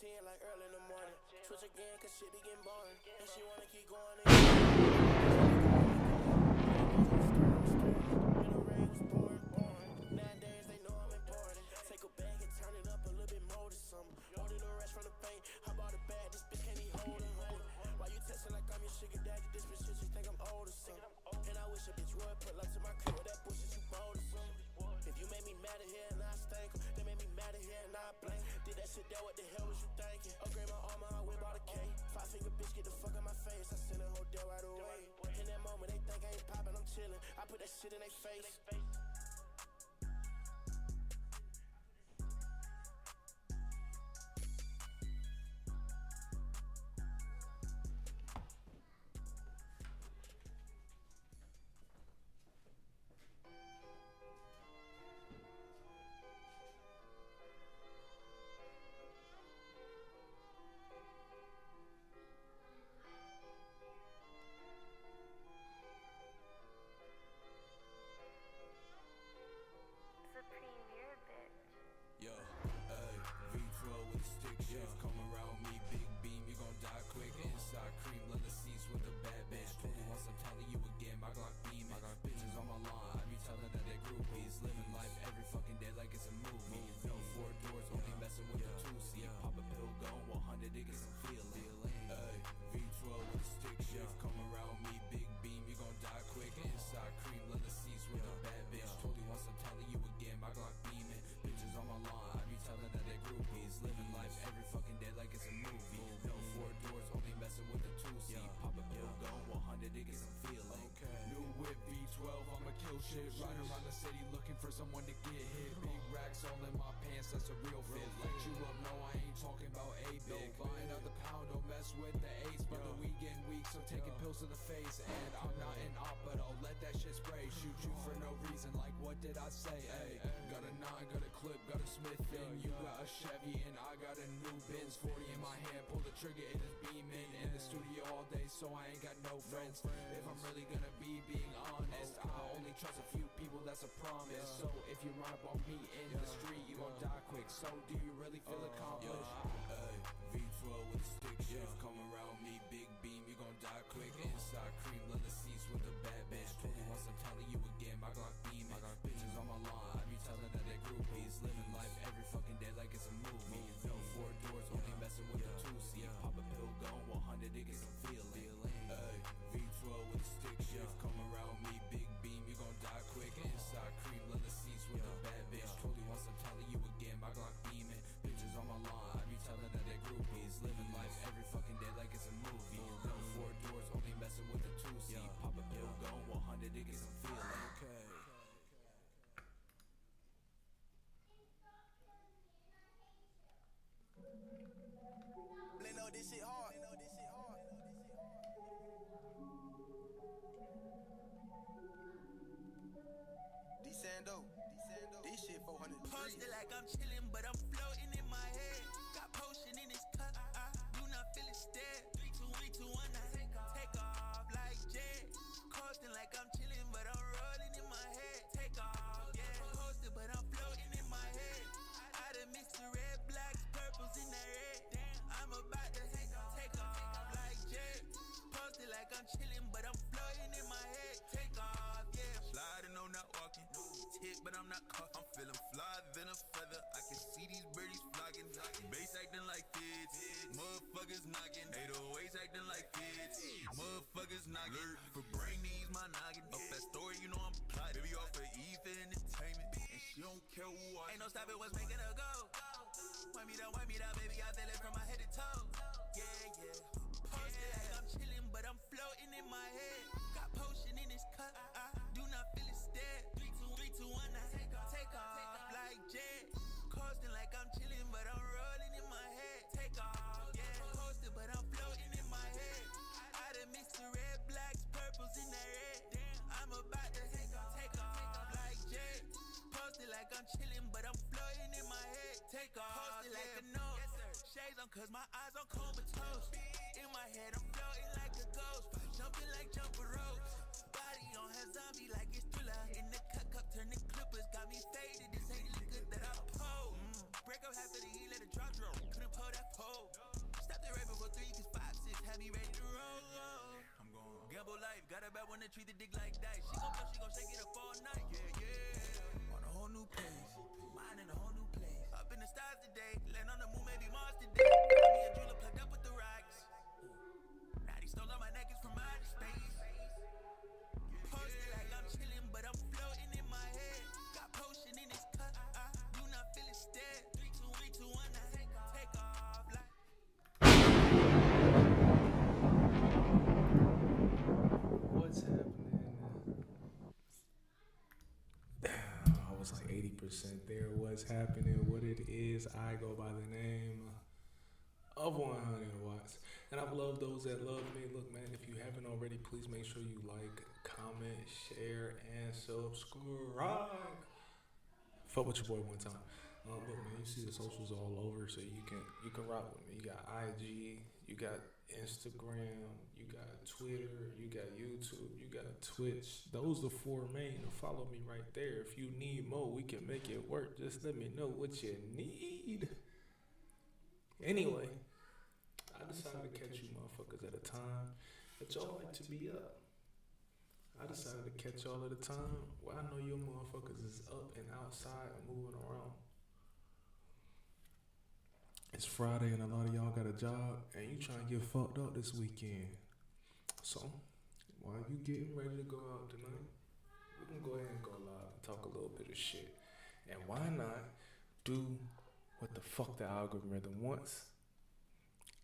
10 like early in the morning. Switch again cause shit be getting boring. And she wanna keep going in. When the rain was pouring. Nowadays they know I'm important. Take a bag and turn it up a little bit more to something. Order the rest from the bank. I bought a bag, this bitch can't even hold a honey. Why you texting like I'm your sugar daddy? This bitch shit, you think I'm old or something. And I wish a bitch would pull up to my crib with that bullshit you bold or something. If you made me mad at here and I stank em, they made me mad at here and I blink. Did that shit there, what the hell was you thinking? Upgrade my armor, I whip out a K. 5-finger bitch, get the fuck out my face. I send a whole deal right away. In that moment, they think I ain't poppin', I'm chillin'. I put that shit in their face. Yo, ayy, V12 with a stick shift, come around me, big beam, you gon' die quick. Inside cream, leather seats with a bad bitch. Told you once, I'm telling you again, my Glock beaming. Bitches on my lawn, I be telling that they groupies. Living life every fucking day like it's a movie. No 4 doors, only messing with the 2-seat. Pop a pill, go 100, it get some feeling. Ayy, V12 with a stick shift, come around me, big beam, you gon' die quick. Inside cream, leather seats with a bad bitch. Told you once, I'm telling you again, my Glock beaming. Bitches on my lawn, I be telling that they groupies. Living life every fucking day like it's a movie. No 4 doors, only messing with the 2-seat. Pop a pill, go 100, it get some feeling. New whip V12, I'ma kill shit. Riding around the city looking for someone to get hit. Big racks all in my pants, that's a real fit. Light you up, no, I ain't talking about A-big. Buying out the pound, don't mess with the eights. Brother, we getting weak, so taking pills to the face. And I'm not an op, but I'll let that shit spray. Shoot you for no reason, like what did I say? Ay, got a 9, got a clip, got a Smith in. You got a Chevy and I got a new Benz. 40 in my hand, pull the trigger, it is beaming. In the studio all day, so I ain't got no friends. If I'm really gonna be being honest, I only trust a few people, that's a promise. So if you run up on me in the street, you gon' die quick. So do you really feel accomplished? Ay, V12 with a stick shift, come around me, big beam, you gon' die quick. Inside cream, leather seats with a bad bitch. Told you once, I'm telling you again, my Glock beaming. Bitches on my lawn, I be telling that they groupies. Living life every fucking day like it's a movie. No 4 doors, only messing with the 2-seat. Pop a pill, go 100, it get some feeling. Ay, V12 with a stick shift, come around me, big beam, you gon' die quick. Inside cream, leather seats with a bad bitch. Told you once, I'm telling you again, my Glock beaming. Bitches on my lawn, I be telling that they groupies. Living life every fucking day like it's a movie. No 4 doors, only messing with the 2-seat. Pop a pill, go 100, it get some feeling. They know this shit hard. Desando. This shit 400 degrees. Posted like I'm chillin', but I'm floating in my head. Got potion in this cup, I do not feel it stead. 3, 2, 1, I take off like jet. Coasting like I'm chillin', but I'm rolling in my head. Take off, yeah. Posted, but I'm floating in my head. I done mixed the red, blacks, purples in that red. I'm about to take off like jet. Posted like I'm chillin', but I'm floating in my head. Take off, yeah. Sliding, no, not walking. Tick, but I'm not caught. I'm feeling fly than a feather. I can see these birdies flocking. Bass acting like kids. Motherfuckers knocking. 808s acting like kids. Motherfuckers knocking. For brain needs my noggin. Up that story, you know I'm plotting. Baby off of Ether Entertainment. And she don't care who I ain't no stopping what's making her go. Wipe me down, baby. I feel it from my head to toe. Yeah. Posted like I'm chillin', but I'm floating in my head. Got potion in this cup. I do not feel it stead. 3, 2, 1, I take off like jet. Coasting like I'm chillin', but I'm rolling in my head. Take off, yeah. Posted, but I'm floating in my head. I done mixed the red, blacks, purples in that red. I'm about to take off like jet. Posted like I'm chillin', but I'm floating in my head. Take off, posted like a note. Shades on, cause my eyes on comatose. In my head, I'm floating like a ghost. Jumping like jumper ropes. Body on her zombie like it's Thriller. In the cup, turning clippers. Got me faded, this ain't the good that I pose. Break up half of the heat, let it drop. Couldn't pull that pole. bad wanna treat the dick like that. She gon' shake it up all night. Yeah. On a whole new pace, mind in a whole new place. Up in the stars today, land on the moon, maybe Mars today. Got me a jeweler plugged up with the rocks. Now these stones on my neck is from outer space. Posted like I'm chillin', but I'm floating in my head. Got potion in this cup, I do not feel it stead. 3, 2, 1, now take off like. What's happening? I was like 80% there. What's happening? What it is? I go by the name of 100 Watts. And I love those that love me. Look, man, if you haven't already, please make sure you like, comment, share, and subscribe. Fuck with your boy one time. Look, man, you see the socials all over, so you can rock with me. You got IG, you got Instagram, you got Twitter, you got YouTube, you got Twitch. Those are 4 main. Follow me right there. If you need more, we can make it work. Just let me know what you need. Anyway, I decided to catch you motherfuckers at a time that y'all like to be up. I decided to catch y'all at a time where I know your motherfuckers is up and outside and moving around. It's Friday and a lot of y'all got a job and you trying to get fucked up this weekend. So, while you getting ready to go out tonight, we can go ahead and go live and talk a little bit of shit. And why not do what the fuck the algorithm wants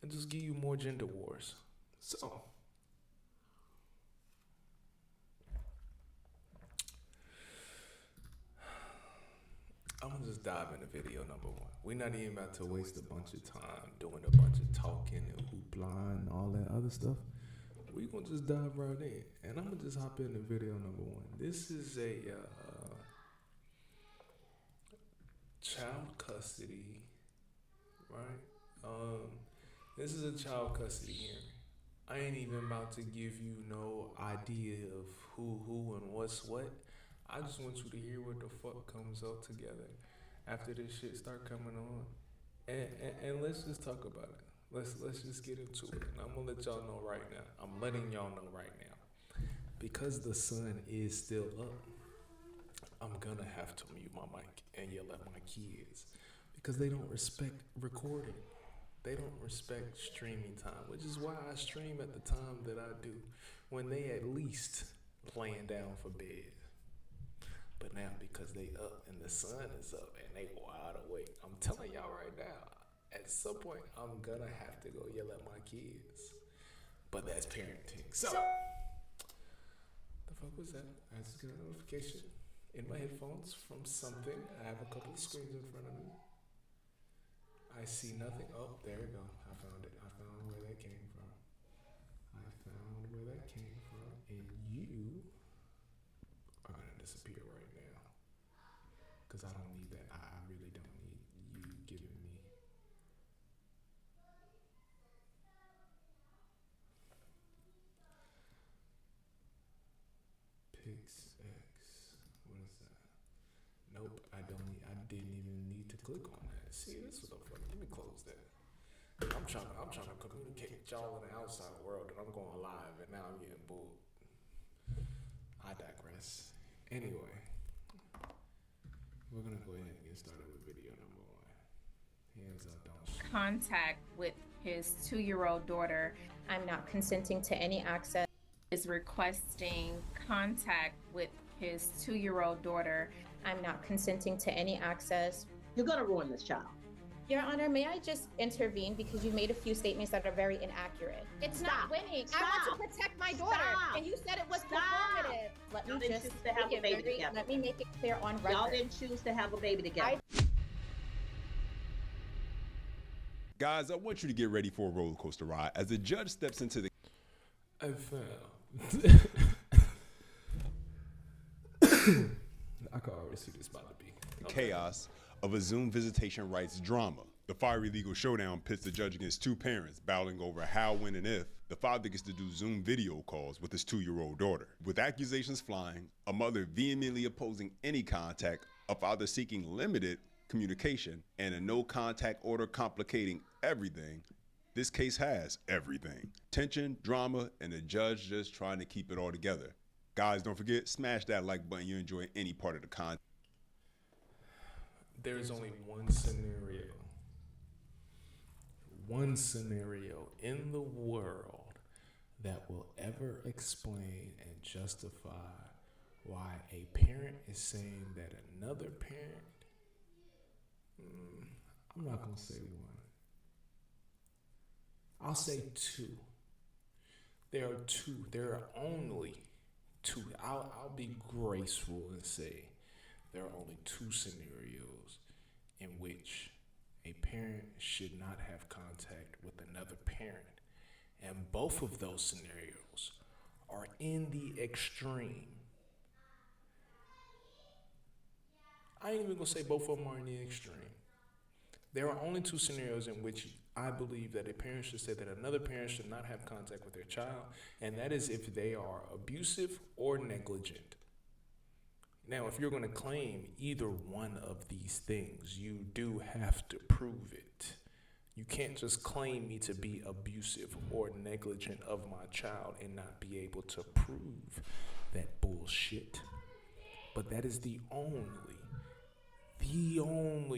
and just give you more gender wars. So, I'm gonna just dive into video number 1. We're not even about to waste a bunch of time doing a bunch of talking and hoopla and all that other stuff. We're gonna just dive right in. And I'm gonna just hop into video number 1. This is a child custody, right? This is a child custody hearing. I ain't even about to give you no idea of who and what's what. I just want you to hear what the fuck comes up together after this shit start coming on. And let's just talk about it. Let's just get into it. And I'm gonna let y'all know right now. I'm letting y'all know right now. Because the sun is still up, I'm gonna have to mute my mic and yell at my kids. Because they don't respect recording. They don't respect streaming time, which is why I stream at the time that I do, when they at least laying down for bed. But now, because they up and the sun is up and they wide awake, I'm telling y'all right now, at some point, I'm gonna have to go yell at my kids. But that's parenting. So, the fuck was that? I just got a notification in my headphones from something. I have a couple of screens in front of me. I see nothing. Oh, there we go. I found it. I found where that came from. And you are going to disappear right now. Because I don't need that. I really don't need you giving me. PixX. What is that? Nope. I didn't even need to click on that. See, this was the fuck. Let me close that. I'm trying to communicate with y'all in the outside world, and I'm going live, and now I'm getting bored. I digress. Anyway, we're gonna go ahead and get started with video number 1. Hands up, don't. Contact with his 2-year-old daughter. I'm not consenting to any access. Is requesting contact with his 2-year-old daughter. I'm not consenting to any access. You're going to ruin this child. Your Honor, may I just intervene because you made a few statements that are very inaccurate. It's not Stop. winning. Stop. I want to protect my daughter. Stop. And you said it was Stop. performative. Let Y'all me didn't just choose to have make a baby it together. let me make it clear on record. Y'all didn't choose to have a baby together. Guys, I want you to get ready for a roller coaster ride as the judge steps into the I can already see this about to be. chaos of a Zoom visitation rights drama. The fiery legal showdown pits the judge against 2 parents battling over how, when, and if the father gets to do Zoom video calls with his 2-year-old daughter. With accusations flying, a mother vehemently opposing any contact, a father seeking limited communication, and a no contact order complicating everything, This case has everything. Tension, drama, and the judge just trying to keep it all together. Guys, don't forget, smash that like button you enjoy any part of the content. There's only one scenario in the world that will ever explain and justify why a parent is saying that another parent, I'm not going to say one. I'll say two. There are two. There are only two. I'll be graceful and say there are only two scenarios in which a parent should not have contact with another parent. And both of those scenarios are in the extreme. I ain't even gonna say both of them are in the extreme. There are only two scenarios in which I believe that a parent should say that another parent should not have contact with their child, and that is if they are abusive or negligent. Now, if you're going to claim either one of these things, you do have to prove it. You can't just claim me to be abusive or negligent of my child and not be able to prove that bullshit. But that is the only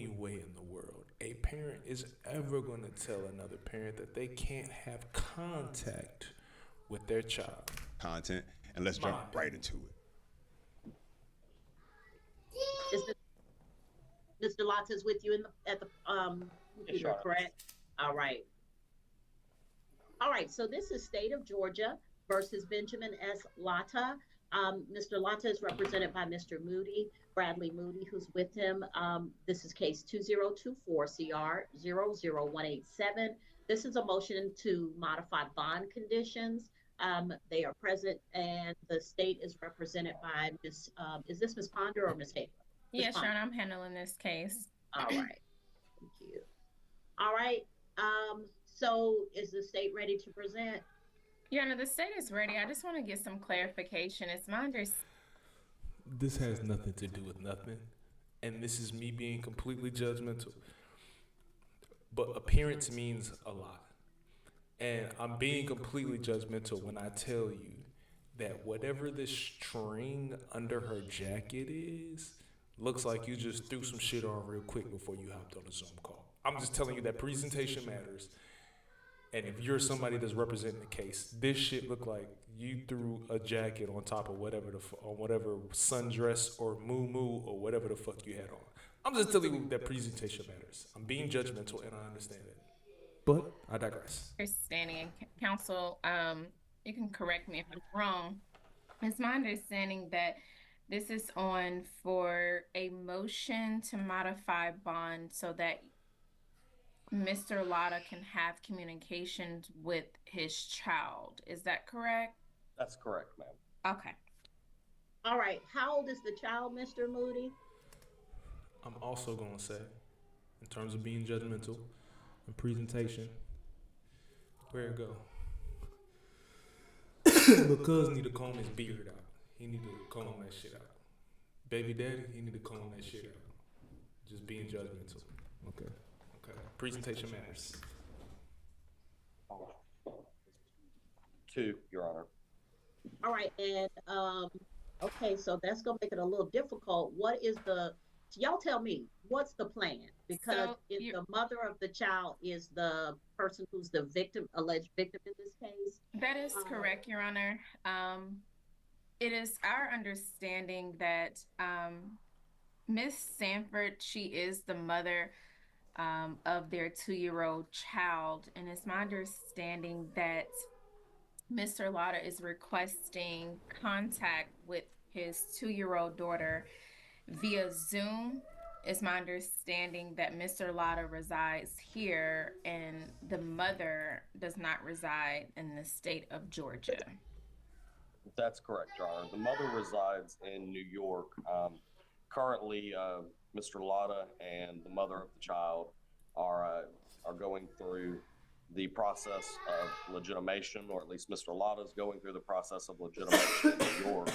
way in the world a parent is ever going to tell another parent that they can't have contact with their child. Content, and let's jump right into it. Mr. Lotta is with you at the computer, correct? All right. All right, so this is State of Georgia versus Benjamin S. Lotta. Mr. Lotta is represented by Mr. Moody, Bradley Moody, who's with him. This is case 2024-CR-00187. This is a motion to modify bond conditions. They are present, and the state is represented by Ms. Is this Ms. Ponder or Ms. Taylor? Yes, Sharon, I'm handling this case. All right. Thank you. All right. So is the state ready to present? Your Honor, the state is ready. I just want to get some clarification. It's my understanding. This has nothing to do with nothing, and this is me being completely judgmental. But appearance means a lot, and I'm being completely judgmental when I tell you that whatever this string under her jacket is, looks like you just threw some shit on real quick before you hopped on a Zoom call. I'm just telling you that presentation matters. And if you're somebody that's representing the case, this shit look like you threw a jacket on top of whatever sundress or muumuu or whatever the fuck you had on. I'm just telling you that presentation matters. I'm being judgmental and I understand it. But I digress. Understanding, counsel, you can correct me if I'm wrong. It's my understanding that this is on for a motion to modify bond so that Mr. Lotta can have communications with his child. Is that correct? That's correct, ma'am. Okay. All right. How old is the child, Mr. Moody? I'm also going to say, in terms of being judgmental and presentation, where it go? But cuz need to comb his beard out. He need to comb that shit out. Baby daddy, he need to comb that shit out. Just being judgmental. Okay. Presentation matters. 2, Your Honor. All right, and okay, so that's gonna make it a little difficult. Y'all tell me, what's the plan? Because if the mother of the child is the person who's the victim, alleged victim in this case. That is correct, Your Honor. It is our understanding that Miss Sanford, she is the mother of their 2-year-old child, and it's my understanding that Mr. Lotta is requesting contact with his 2-year-old daughter via Zoom. It's my understanding that Mr. Lotta resides here and the mother does not reside in the state of Georgia. That's correct, Your Honor. The mother resides in New York. Currently, Mr. Lotta and the mother of the child are going through the process of legitimation, or at least Mr. Lotta is going through the process of legitimation in New York.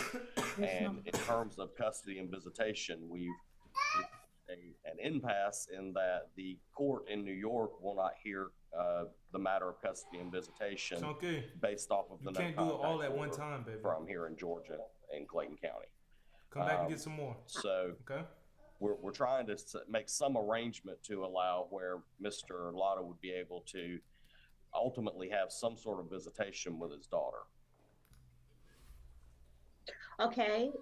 And in terms of custody and visitation, we've an impasse in that the court in New York will not hear the matter of custody and visitation Okay. based off of You the can't no do it all contact at one order time, baby. from here in Georgia in Clayton County. Come back and get some more. So Okay. we're trying to make some arrangement to allow where Mr. Lotta would be able to ultimately have some sort of visitation with his daughter. Okay.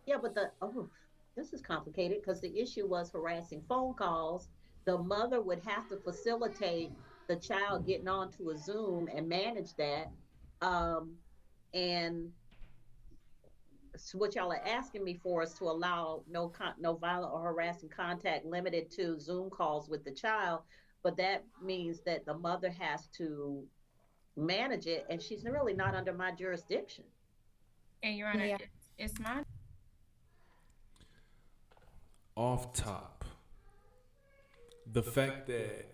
Yeah, but this is complicated because the issue was harassing phone calls. The mother would have to facilitate the child getting onto a Zoom and manage that. And so what y'all are asking me for is to allow no violent or harassing contact limited to Zoom calls with the child. But that means that the mother has to manage it, and she's really not under my jurisdiction. And Your Honor, it's my Off top, the fact that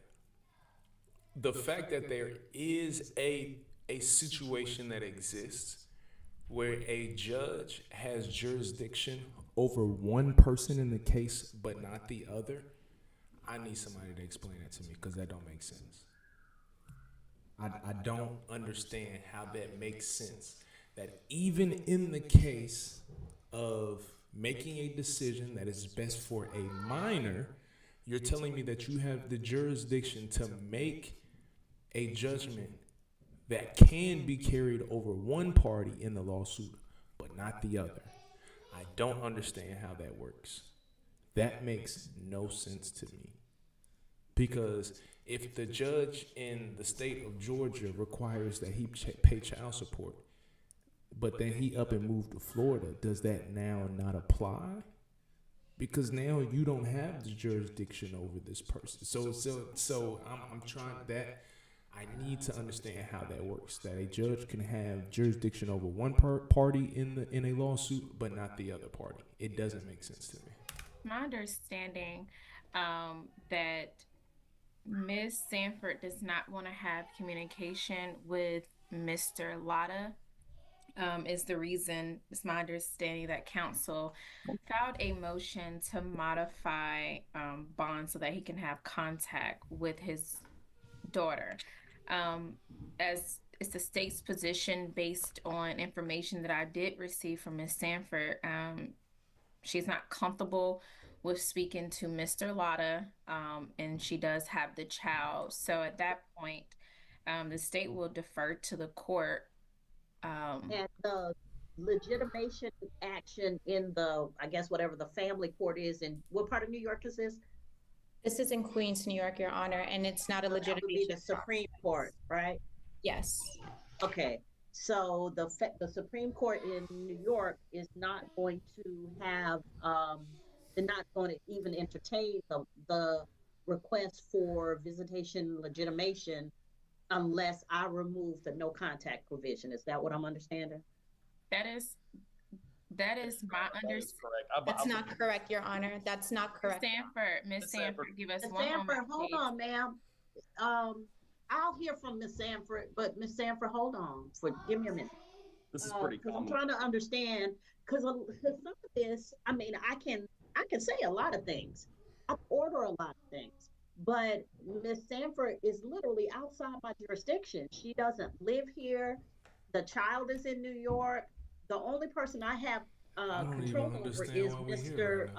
there is a situation that exists where a judge has jurisdiction over one person in the case but not the other, I need somebody to explain that to me, because that don't make sense. I don't understand how that makes sense, that even in the case of making a decision that is best for a minor, you're telling me that you have the jurisdiction to make a judgment that can be carried over one party in the lawsuit, but not the other. I don't understand how that works. That makes no sense to me. Because if the judge in the state of Georgia requires that he pay child support, but then he up and moved to Florida, does that now not apply? Because now you don't have the jurisdiction over this person. So I'm trying that. I need to understand how that works. That a judge can have jurisdiction over one party in a lawsuit, but not the other party. It doesn't make sense to me. my understanding that Ms. Sanford does not want to have communication with Mr. Lotta. Is the reason, it's my understanding that counsel filed a motion to modify bond so that he can have contact with his daughter. As it's the state's position based on information that I did receive from Ms. Sanford, she's not comfortable with speaking to Mr. Lotta, and she does have the child. So at that point, the state will defer to the court. And the legitimation action in the, I guess, whatever the family court is in, what part of New York is this? This is in Queens, New York, Your Honor, and it's not a That would be legitimation. the Supreme Court, right? Yes. Okay, so the Supreme Court in New York is not going to have, they're not going to even entertain the request for visitation legitimation unless I remove the no contact provision. Is that what I'm understanding? That is my understanding. That's not correct, Your Honor. That's not correct. Miss Sanford, give us Ms. one Sanford, moment, hold please. on, ma'am. I'll hear from Miss Sanford, but Miss Sanford, hold on. Give me a minute. This is pretty 'Cause common. I'm trying to understand, because some of this, I mean, I can say a lot of things. I order a lot of things, but Miss Sanford is literally outside my jurisdiction. She doesn't live here. The child is in New York. The only person I have control over is Mr.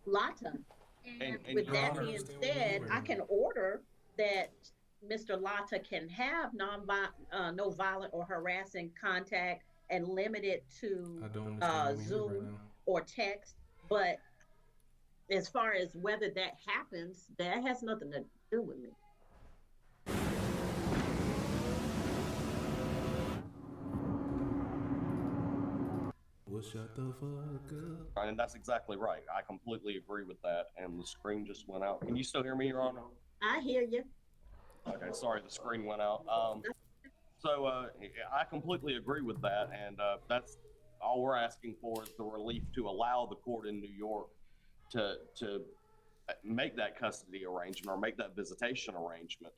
Lotta. And with Your that Honor, being said, I can order that Mr. Lotta can have no violent or harassing contact and limit it to Zoom or text. But as far as whether that happens, that has nothing to do with me. Well, shut the fuck up. And that's exactly right. I completely agree with that. And the screen just went out. Can you still hear me, Your Honor? I hear you. Okay, sorry, the screen went out. So I completely agree with that, and that's all we're asking for is the relief to allow the court in New York to make that custody arrangement or make that visitation arrangement.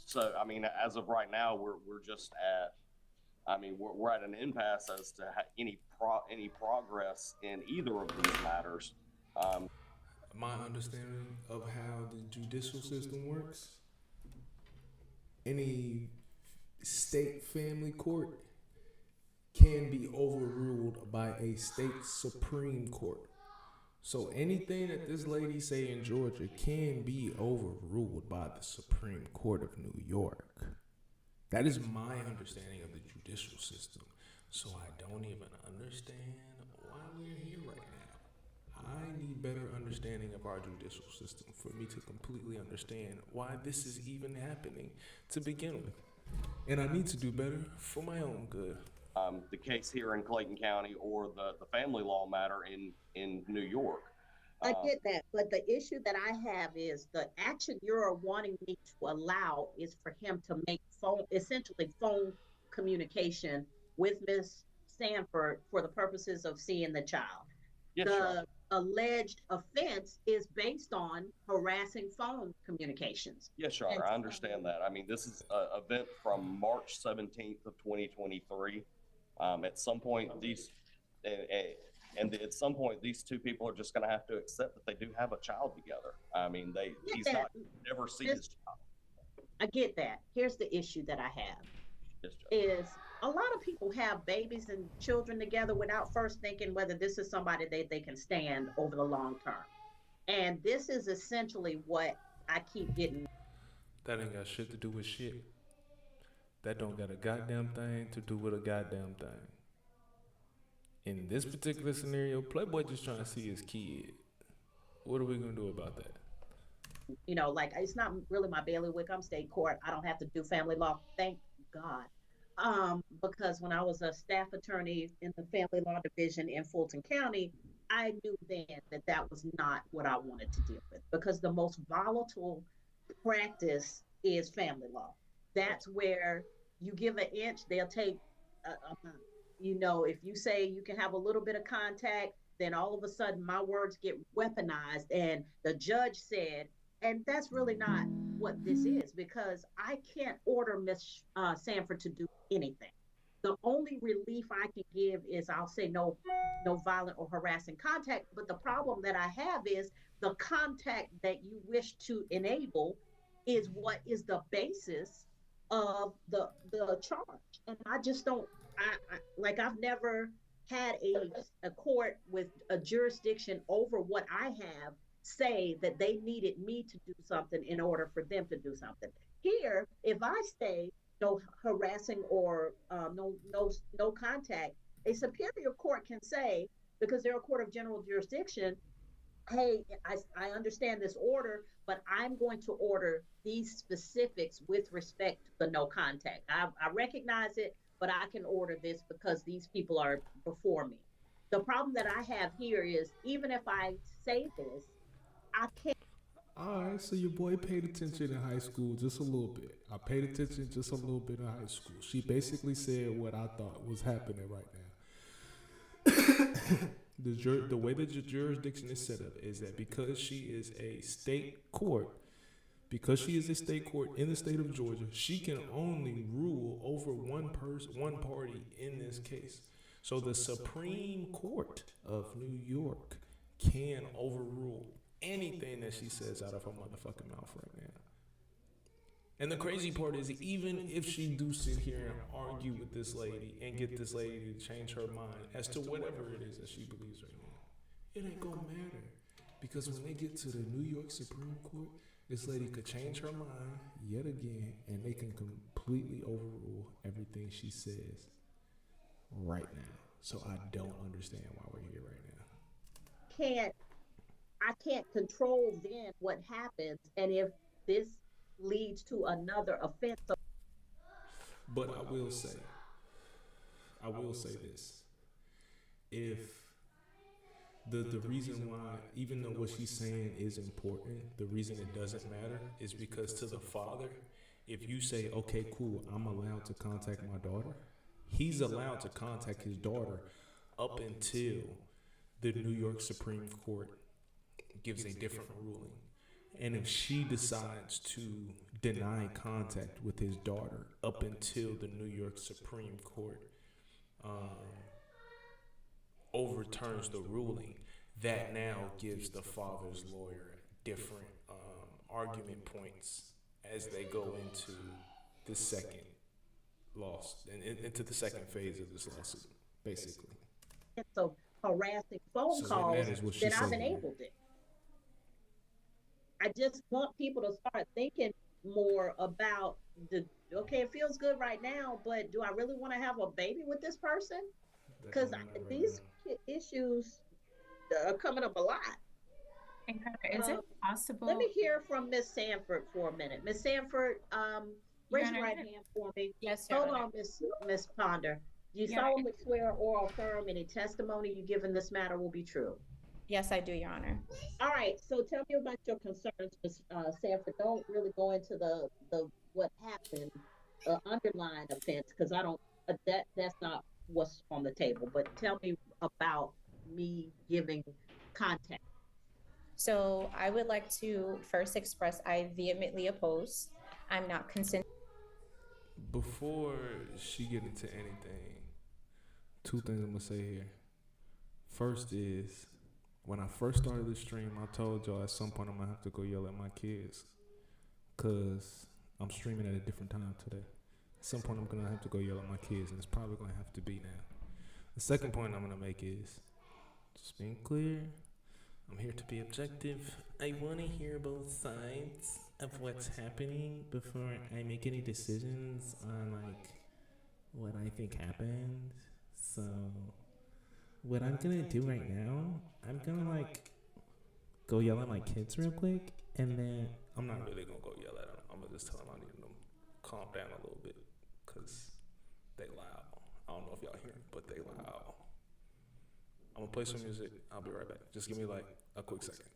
So I mean, as of right now, we're just at, I mean, we're at an impasse as to any progress in either of these matters. my understanding of how the judicial system works, any state family court can be overruled by a state Supreme Court. So anything that this lady say in Georgia can be overruled by the Supreme Court of New York. That is my understanding of the judicial system. So I don't even understand why we're here right now. I need better understanding of our judicial system for me to completely understand why this is even happening to begin with. And I need to do better for my own good. The case here in Clayton County or the family law matter in New York. I get that, but the issue that I have is the action you're wanting me to allow is for him to make essentially phone communication with Miss Sanford for the purposes of seeing the child. Yes, the sure. alleged offense is based on harassing phone communications. Yes, sure. I understand that. I mean, this is an event from March 17th of 2023. At some point, at some point, these two people are just going to have to accept that they do have a child together. I mean, he's not never seen his child. I get that. Here's the issue that I have. Yes, is a lot of people have babies and children together without first thinking whether this is somebody they can stand over the long term. And this is essentially what I keep getting. That ain't got shit to do with shit. That don't got a goddamn thing to do with a goddamn thing. In this particular scenario, Playboy just trying to see his kid. What are we gonna do about that? You know, like, it's not really my bailiwick. I'm state court. I don't have to do family law. Thank God. Because when I was a staff attorney in the family law division in Fulton County, I knew then that that was not what I wanted to deal with, because the most volatile practice is family law. That's where you give an inch, they'll take a month. You know, if you say you can have a little bit of contact, then all of a sudden my words get weaponized, and the judge said, and that's really not what this is, because I can't order Miss Sanford to do anything. The only relief I can give is I'll say no violent or harassing contact. But the problem that I have is the contact that you wish to enable is what is the basis of the charge. And I just don't, I've never had a court with a jurisdiction over what I have say that they needed me to do something in order for them to do something. Here, if I say no harassing or no contact, a superior court can say, because they're a court of general jurisdiction, hey, I understand this order, but I'm going to order these specifics with respect to the no contact. I recognize it, but I can order this because these people are before me. The problem that I have here is, even if I say this, I can't. All right, so your boy paid attention in high school just a little bit. I paid attention just a little bit in high school. She basically said what I thought was happening right now. The way that your jurisdiction is set up is that because she is a state court, in the state of Georgia, she can only rule over one party in this case. So the Supreme Court of New York can overrule anything that she says out of her motherfucking mouth right now. And the crazy part is, even if she do sit here and argue with this lady and get this lady to change her mind as to whatever it is that she believes right now, it ain't gonna matter. Because when they get to the New York Supreme Court, this lady could change her mind yet again, and they can completely overrule everything she says right now. So I don't understand why we're here right now. I can't control then what happens, and if this leads to another offense. But I will say this. If the reason why, even though what she's saying is important, the reason it doesn't matter is because to the father, if you say, okay, cool, I'm allowed to contact my daughter, he's allowed to contact his daughter up until the New York Supreme Court gives a different ruling. And if she decides to deny contact with his daughter up until the New York Supreme Court overturns the ruling, that now gives the father's lawyer different argument points as they go into the second into the second phase of this lawsuit, basically. So harassing phone calls that I've enabled it. I just want people to start thinking more about okay, it feels good right now, but do I really want to have a baby with this person? Because these issues are coming up a lot. And is it possible? Let me hear from Miss Sanford for a minute. Miss Sanford, raise your right hand for me. Yes, hold on, Miss Ponder. Do you solemnly swear or affirm any testimony you give in this matter will be true? Yes, I do, Your Honor. All right. So tell me about your concerns, Ms. Sanford. Don't really go into the what happened, underlying offense, because I don't. That's not what's on the table. But tell me about me giving context. So I would like to first express I vehemently oppose. I'm not consenting. Before she get into anything, two things I'm gonna say here. First is, when I first started the stream, I told y'all at some point I'm gonna have to go yell at my kids, cause I'm streaming at a different time today. At some point I'm gonna have to go yell at my kids, and it's probably gonna have to be now. The second point I'm gonna make is, just being clear, I'm here to be objective. I want to hear both sides of what's happening before I make any decisions on what I think happened. So what I'm gonna do right now, I'm gonna go yell at my kids real quick, and then I'm not really gonna go yell at them. I'm gonna just tell them I need them to calm down a little bit, cause they loud. I don't know if y'all hear it, but they loud. I'm gonna play some music. I'll be right back. Just give me a quick second.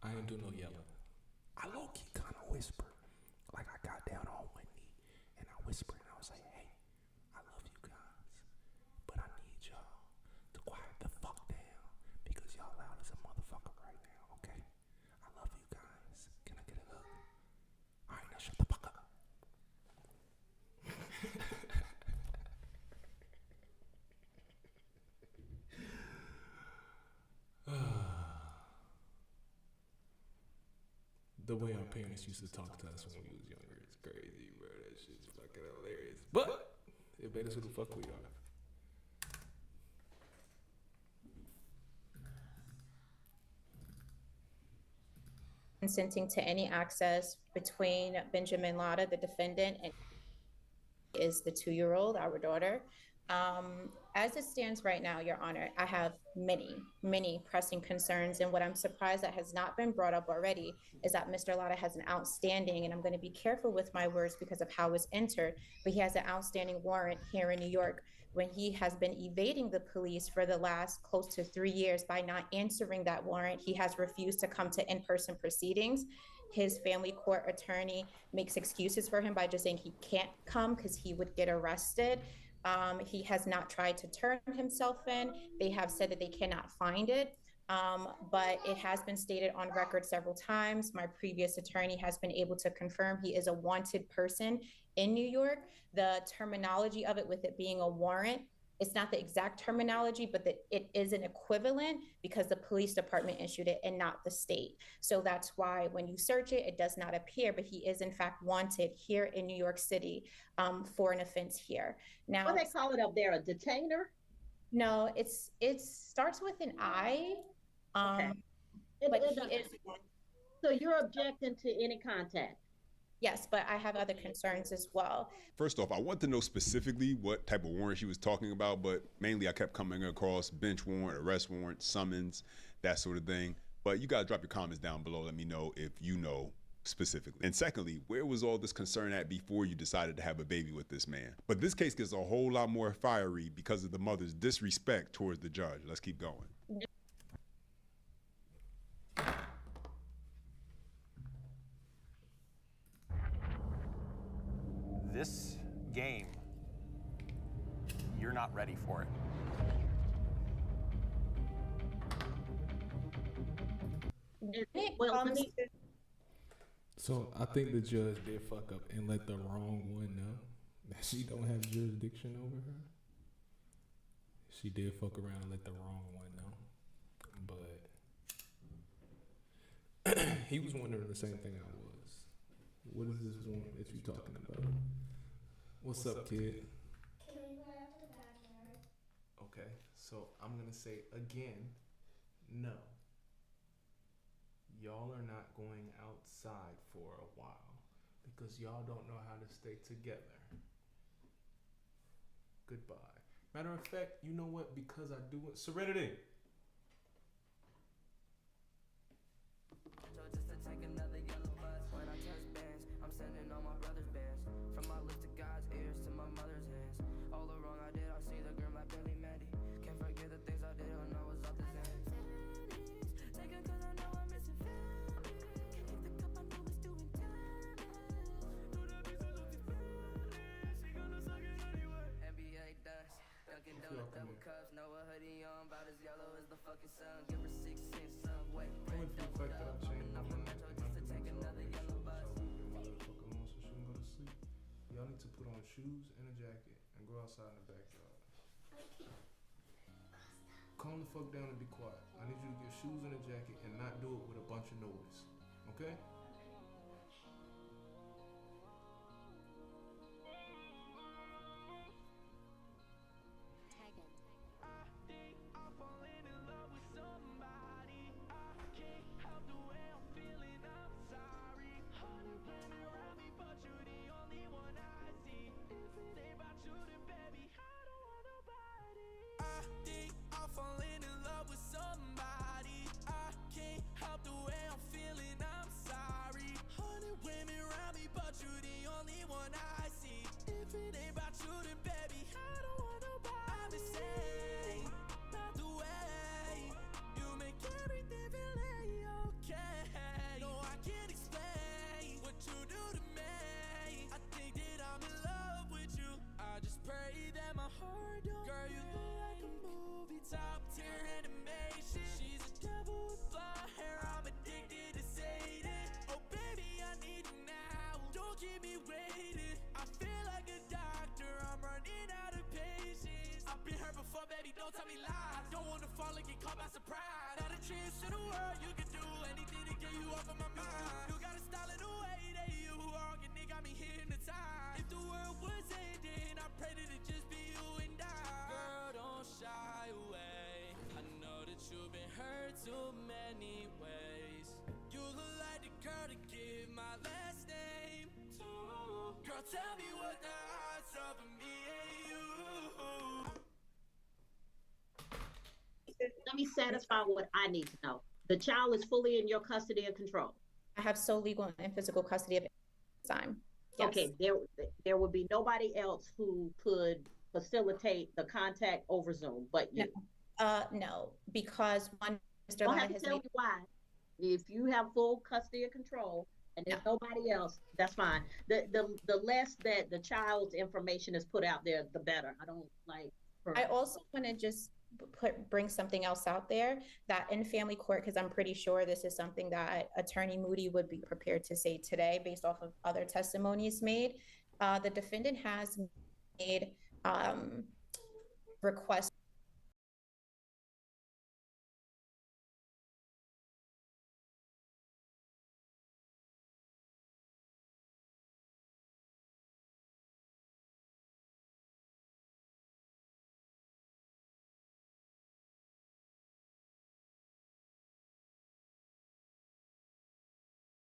I ain't do no yelling. I low-key kind of whisper. I got down on one knee and I whispered and I was like, hey, I love you guys, but I need y'all to quiet the fuck down because y'all loud as a motherfucker right now, okay? I love you guys. Can I get a hug? All right, now shut the fuck up. The way our parents used to talk to us when we was younger is crazy, bro. That shit's fucking hilarious. But it made us who the fuck we are. Consenting to any access between Benjamin Latta, the defendant, and is the 2-year-old, our daughter. As it stands right now, Your Honor, I have many pressing concerns. And what I'm surprised that has not been brought up already is that Mr. Latta has an outstanding, and I'm going to be careful with my words because of how it's entered, but he has an outstanding warrant here in New York when he has been evading the police for the last close to 3 years by not answering that warrant. He has refused to come to in-person proceedings. His family court attorney makes excuses for him by just saying he can't come because he would get arrested. He has not tried to turn himself in. They have said that they cannot find it. But it has been stated on record several times. My previous attorney has been able to confirm he is a wanted person in New York. The terminology of it, with it being a warrant, it's not the exact terminology, but that it is an equivalent because the police department issued it and not the state. So that's why when you search it, it does not appear, but he is in fact wanted here in New York City for an offense here. Now, what they call it up there, a detainer? No, it starts with an I. Okay. But he is. So you're objecting to any contact? Yes, but I have other concerns as well. First off, I want to know specifically what type of warrant she was talking about, but mainly I kept coming across bench warrant, arrest warrant, summons, that sort of thing. But you guys drop your comments down below. Let me know if you know specifically. And secondly, where was all this concern at before you decided to have a baby with this man? But this case gets a whole lot more fiery because of the mother's disrespect towards the judge. Let's keep going. This game, you're not ready for it. So I think the judge did fuck up and let the wrong one know that she don't have jurisdiction over her. She did fuck around and let the wrong one know. But he was wondering the same thing I was. What is this one that you talking about? What's up, kid? Okay, so I'm gonna say again, no. Y'all are not going outside for a while because y'all don't know how to stay together. Goodbye. Matter of fact, you know what? Because I do it. Serenity. Y'all need to put on shoes and a jacket and go outside in the backyard. Calm the fuck down and be quiet. I need you to get shoes and a jacket and not do it with a bunch of noise. Okay? Don't tell me lies. I don't wanna fall and get caught by surprise. Not a chance in the world. You can do anything to get you off of my mind. You got a style in the way that you walk, and it got me hypnotized. If the world was ending, I pray that it just be you and I. Girl, don't shy away. I know that you've been hurt too many ways. You look like the girl to give my last name to. Girl, tell me what the odds are for me and you. Let me satisfy what I need to know. The child is fully in your custody and control. I have sole legal and physical custody of it at the time. Yes. Okay, there would be nobody else who could facilitate the contact over Zoom but you. No, because one, Mr. Don't Lana have to has tell made. me why. If you have full custody and control, And there's nobody else, that's fine. The less that the child's information is put out there, the better. I don't like. I also want to just bring something else out there, that in family court, because I'm pretty sure this is something that Attorney Moody would be prepared to say today based off of other testimonies made. The defendant has made requests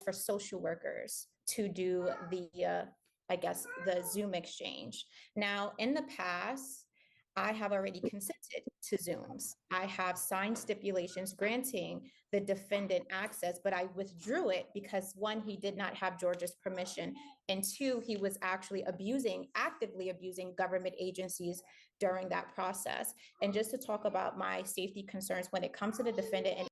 for social workers to do the, I guess, the Zoom exchange. Now, in the past, I have already consented to Zooms. I have signed stipulations granting the defendant access, but I withdrew it because one, he did not have Georgia's permission, and two, he was actually actively abusing government agencies during that process. And just to talk about my safety concerns when it comes to the defendant, and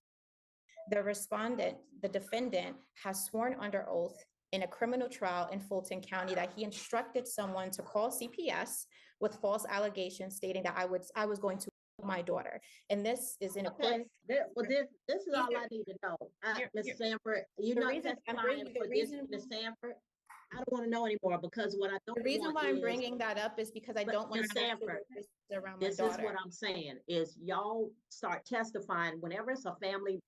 the defendant has sworn under oath in a criminal trial in Fulton County that he instructed someone to call CPS with false allegations stating that I was going to kill my daughter. And this is in Okay, this is all I need to know. Ms. Sanford, you're not testifying for this, Ms. Sanford. I don't want to know anymore, because what I don't want. The reason why I'm bringing that up is because I don't want to Sanford, around my this daughter. is what I'm saying, is y'all start testifying whenever it's a family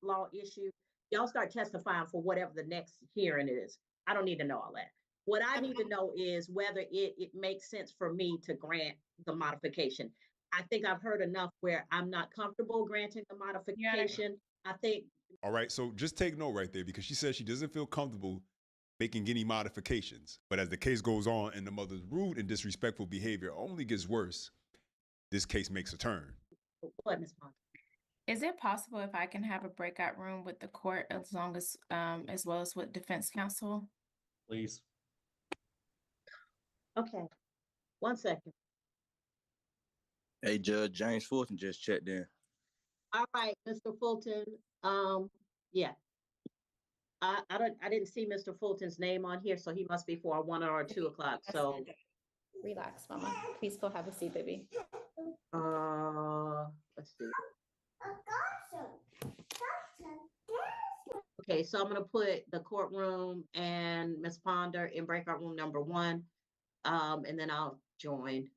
law issue, y'all start testifying for whatever the next hearing is. I don't need to know all that. What I need to know is whether it makes sense for me to grant the modification. I think I've heard enough where I'm not comfortable granting the modification. I think. All right, so just take note right there, because she says she doesn't feel comfortable making any modifications. But as the case goes on and the mother's rude and disrespectful behavior only gets worse, this case makes a turn. What, Ms. Monk? Is it possible if I can have a breakout room with the court as well as with defense counsel? Please. Okay, 1 second. Hey, Judge James Fulton just checked in. All right, Mr. Fulton. Yeah. I didn't see Mr. Fulton's name on here, so he must be for 1 or 2 o'clock. So relax, Mama. Please go have a seat, baby. Let's see. Okay, so I'm gonna put the courtroom and Ms. Ponder in breakout room number 1, and then I'll join.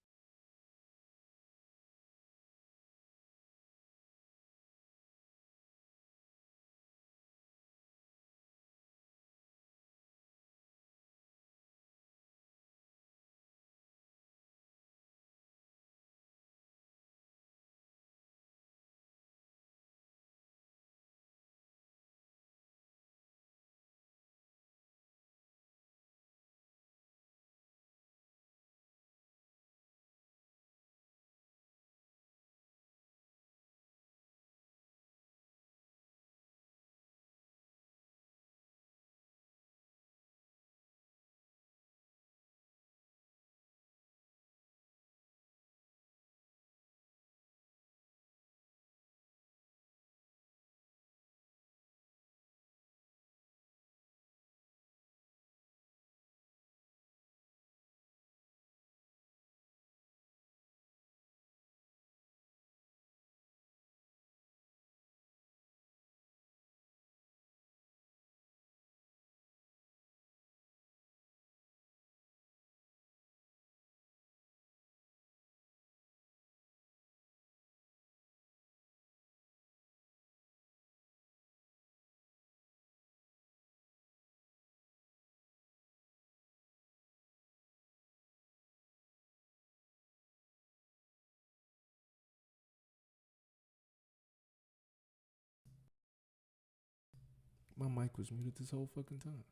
My mic was muted this whole fucking time.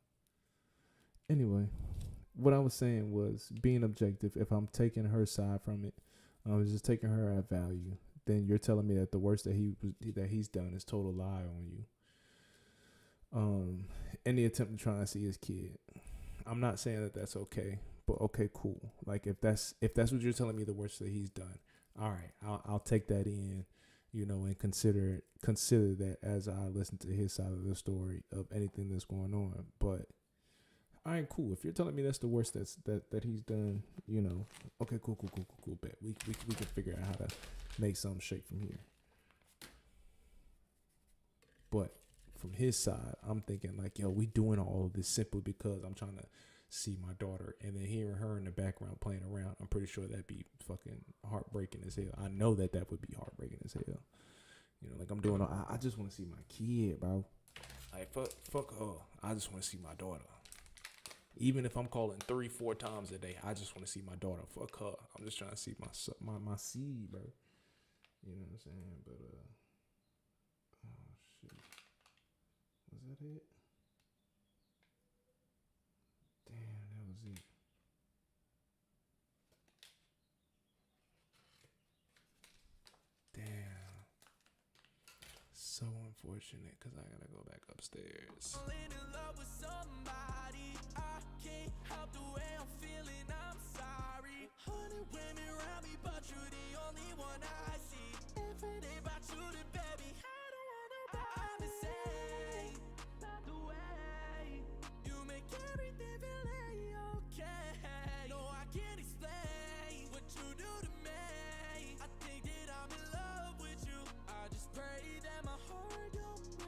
Anyway, what I was saying was being objective. If I'm taking her side from it, I was just taking her at value. Then you're telling me that the worst that he's done is total lie on you. Any attempt to try and see his kid. I'm not saying that that's okay, but okay, cool. Like if that's what you're telling me, the worst that he's done. All right, I'll take that in, you know, and consider that as I listen to his side of the story of anything that's going on. But all right, cool. If you're telling me that's the worst that he's done, you know, okay, cool. Bet we can figure out how to make something shake from here. But from his side, I'm thinking like, yo, we doing all of this simply because I'm trying to see my daughter, and then hearing her in the background playing around, I'm pretty sure that'd be fucking heartbreaking as hell. I know that would be heartbreaking as hell. You know, like I'm doing, I just want to see my kid, bro. Like fuck her. I just want to see my daughter. Even if I'm calling 3-4 times a day, I just want to see my daughter. Fuck her. I'm just trying to see my seed, bro. You know what I'm saying? But oh shit, was that it? Damn, that was it. Damn. So unfortunate, because I gotta go back upstairs. Falling in love with somebody, I can't help the way I'm feeling, I'm sorry. 100 women around me, but you're the only one I see. If it ain't about you, then baby, I don't want nobody. I'm insane, not the way you make everything feel okay. No, I can't explain what you do to me. I think that I'm in love with you. I just pray that my heart don't break.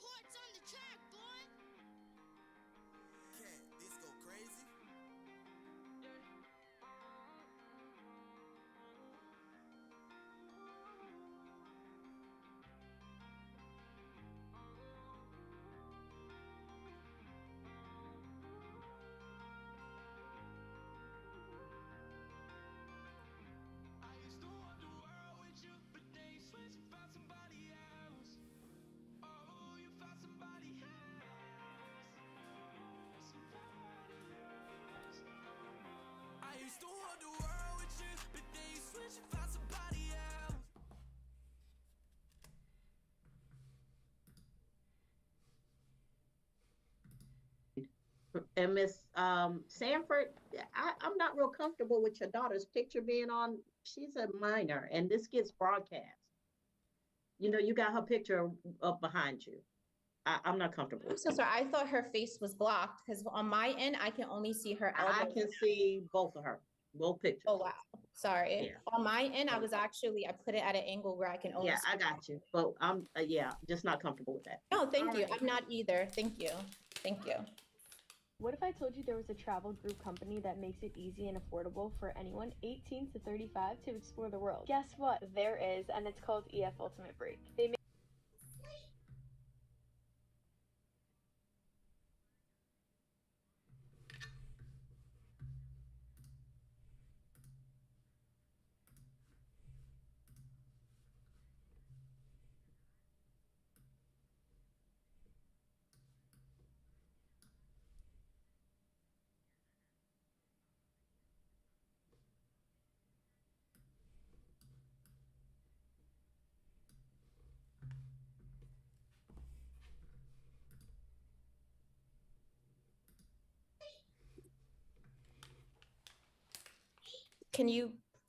Ports on the track, boy. Can't this go crazy? I used to want the world with you, but then you switched and found somebody else. Oh, you found somebody else. I used to want the world with you, but then you switched and found somebody else. And Miss Sanford, I'm not real comfortable with your daughter's picture being on. She's a minor, and this gets broadcast. You know, you got her picture up behind you. I'm not comfortable. I'm so sorry. I thought her face was blocked because on my end, I can only see her I elbow. can see both of her, both pictures. Oh, wow. Sorry. Yeah. On my end, I put it at an angle where I can only Yeah, see I got you. But I'm, just not comfortable with that. No, thank you. Alright. I'm not either. Thank you. Thank you. What if I told you there was a travel group company that makes it easy and affordable for anyone 18 to 35 to explore the world? Guess what? There is, and it's called EF Ultimate Break. They make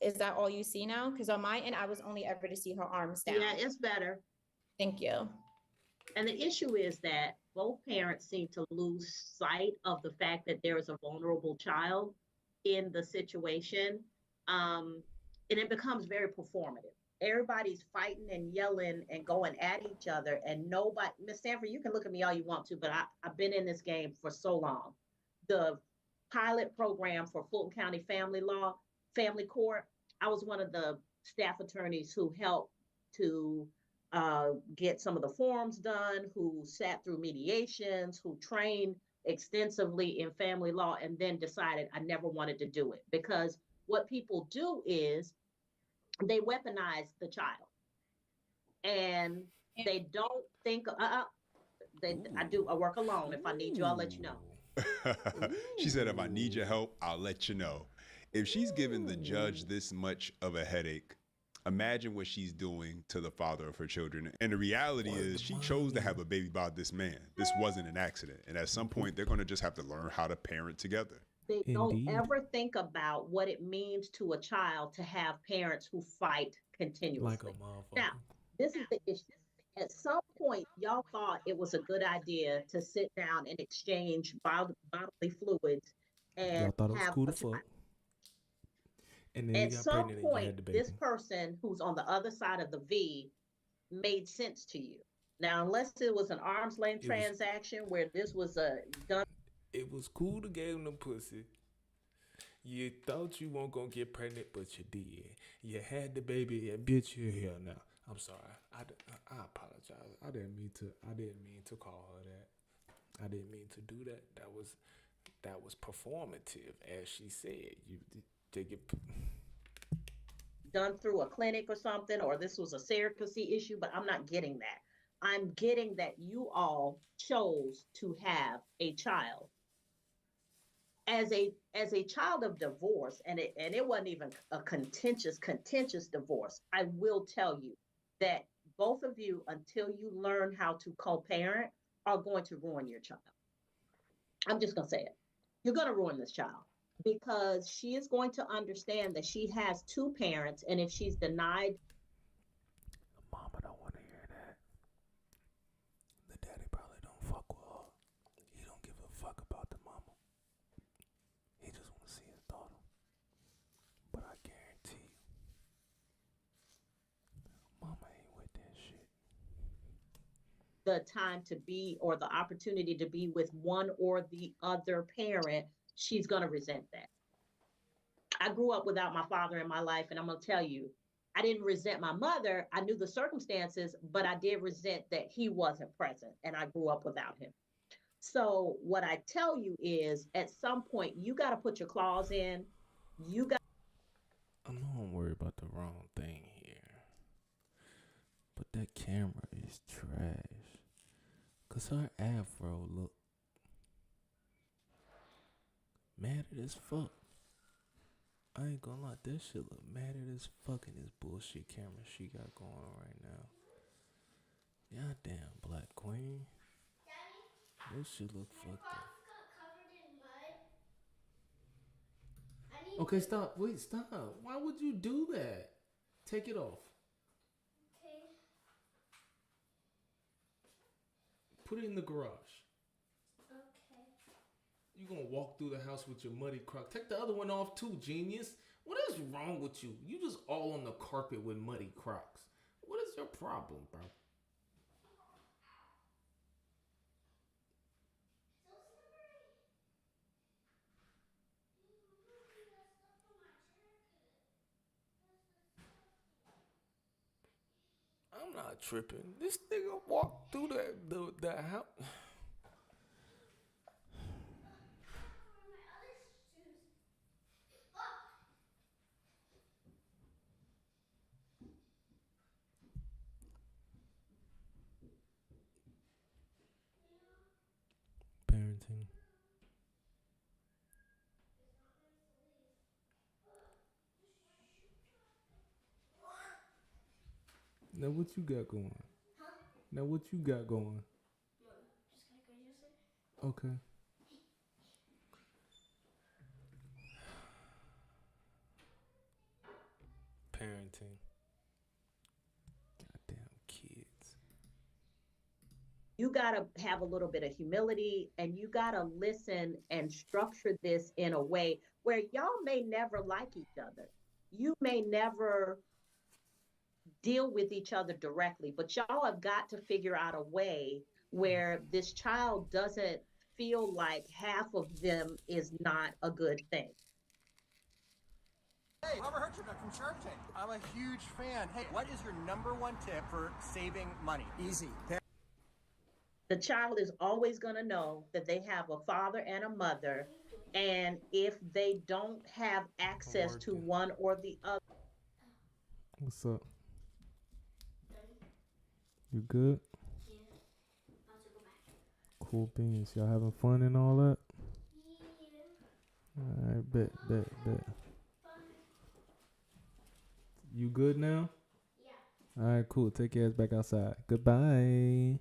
Is that all you see now? Because on my end, I was only ever to see her arms down. Yeah, it's better. Thank you. And the issue is that both parents seem to lose sight of the fact that there is a vulnerable child in the situation. And it becomes very performative. Everybody's fighting and yelling and going at each other, and nobody, Miss Sanford, you can look at me all you want to, but I've been in this game for so long. The pilot program for Fulton County Family Court, I was one of the staff attorneys who helped to get some of the forms done, who sat through mediations, who trained extensively in family law, and then decided I never wanted to do it. Because what people do is they weaponize the child. And they don't think, I work alone. If I need you, I'll let you know. She said, if I need your help, I'll let you know. If she's giving the judge this much of a headache, imagine what she's doing to the father of her children. And the reality is she chose to have a baby by this man. This wasn't an accident. And at some point, they're going to just have to learn how to parent together. They don't ever think about what it means to a child to have parents who fight continuously. Like a motherfucker. Now, this is the issue. At some point, y'all thought it was a good idea to sit down and exchange bodily fluids and Y'all thought it was have cool a to fuck. child. And then you At got some pregnant and you had point, the baby. this person who's on the other side of the V made sense to you. Now, unless it was an arm's length transaction where this was a done. It was cool to give him the pussy. You thought you weren't gonna get pregnant, but you did. You had the baby, and bitch, you're here now. I'm sorry. I apologize. I didn't mean to call her that. I didn't mean to do that. That was performative, as she said. You take it. Done through a clinic or something, or this was a surrogacy issue, but I'm not getting that. I'm getting that you all chose to have a child. As a child of divorce, and it wasn't even a contentious divorce, I will tell you that both of you, until you learn how to co-parent, are going to ruin your child. I'm just going to say it. You're going to ruin this child because she is going to understand that she has two parents, and if she's denied. The mama don't want to hear that. The daddy probably don't fuck with her. He don't give a fuck about the mama. He just want to see his daughter. But I guarantee you, mama ain't with that shit. The time to be, or the opportunity to be with one or the other parent, she's going to resent that. I grew up without my father in my life, and I'm going to tell you, I didn't resent my mother. I knew the circumstances, but I did resent that he wasn't present, and I grew up without him. So what I tell you is, at some point, you got to put your claws in. I know I'm worried about the wrong thing here, but that camera is trash. Cause her afro look mad as fuck. I ain't gonna lie, that shit look mad as fuck in this bullshit camera she got going on right now. Goddamn, Black Queen. This shit look fucked up. Okay, stop. Wait, stop. Why would you do that? Take it off. Okay. Put it in the garage. Okay. You gonna walk through the house with your muddy Crocs. Take the other one off too, genius. What is wrong with you? You just all on the carpet with muddy Crocs. What is your problem, bro? I'm not tripping. This nigga walked through the house. Parenting. Now what you got going? Huh? Now what you got going? Just gonna go use it. Okay. Parenting. Goddamn kids. You got to have a little bit of humility, and you got to listen and structure this in a way where y'all may never like each other. You may never deal with each other directly, but y'all have got to figure out a way where this child doesn't feel like half of them is not a good thing. Hey, Robert Herjavec from Shark Tank. I'm a huge fan. Hey, what is your #1 tip for saving money? Easy. The child is always going to know that they have a father and a mother, and if they don't have access to one or the other. What's up? You good? Yeah. About to go back. Cool beans. Y'all having fun and all that? Yeah. Alright, bet. You good now? Yeah. All right, cool. Take your ass back outside. Goodbye.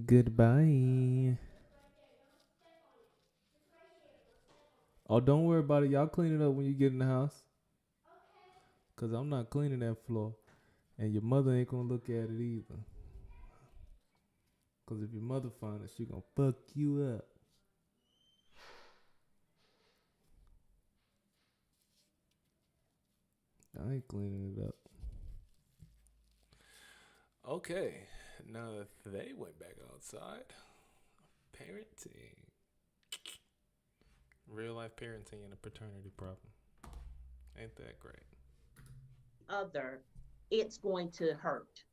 Goodbye. Oh, don't worry about it. Y'all clean it up when you get in the house. Cause I'm not cleaning that floor. And your mother ain't gonna look at it either. Cause if your mother find it, she gonna fuck you up. I ain't cleaning it up. Okay. Now that they went back outside, parenting. Real life parenting and a paternity problem. Ain't that great? Other, it's going to hurt.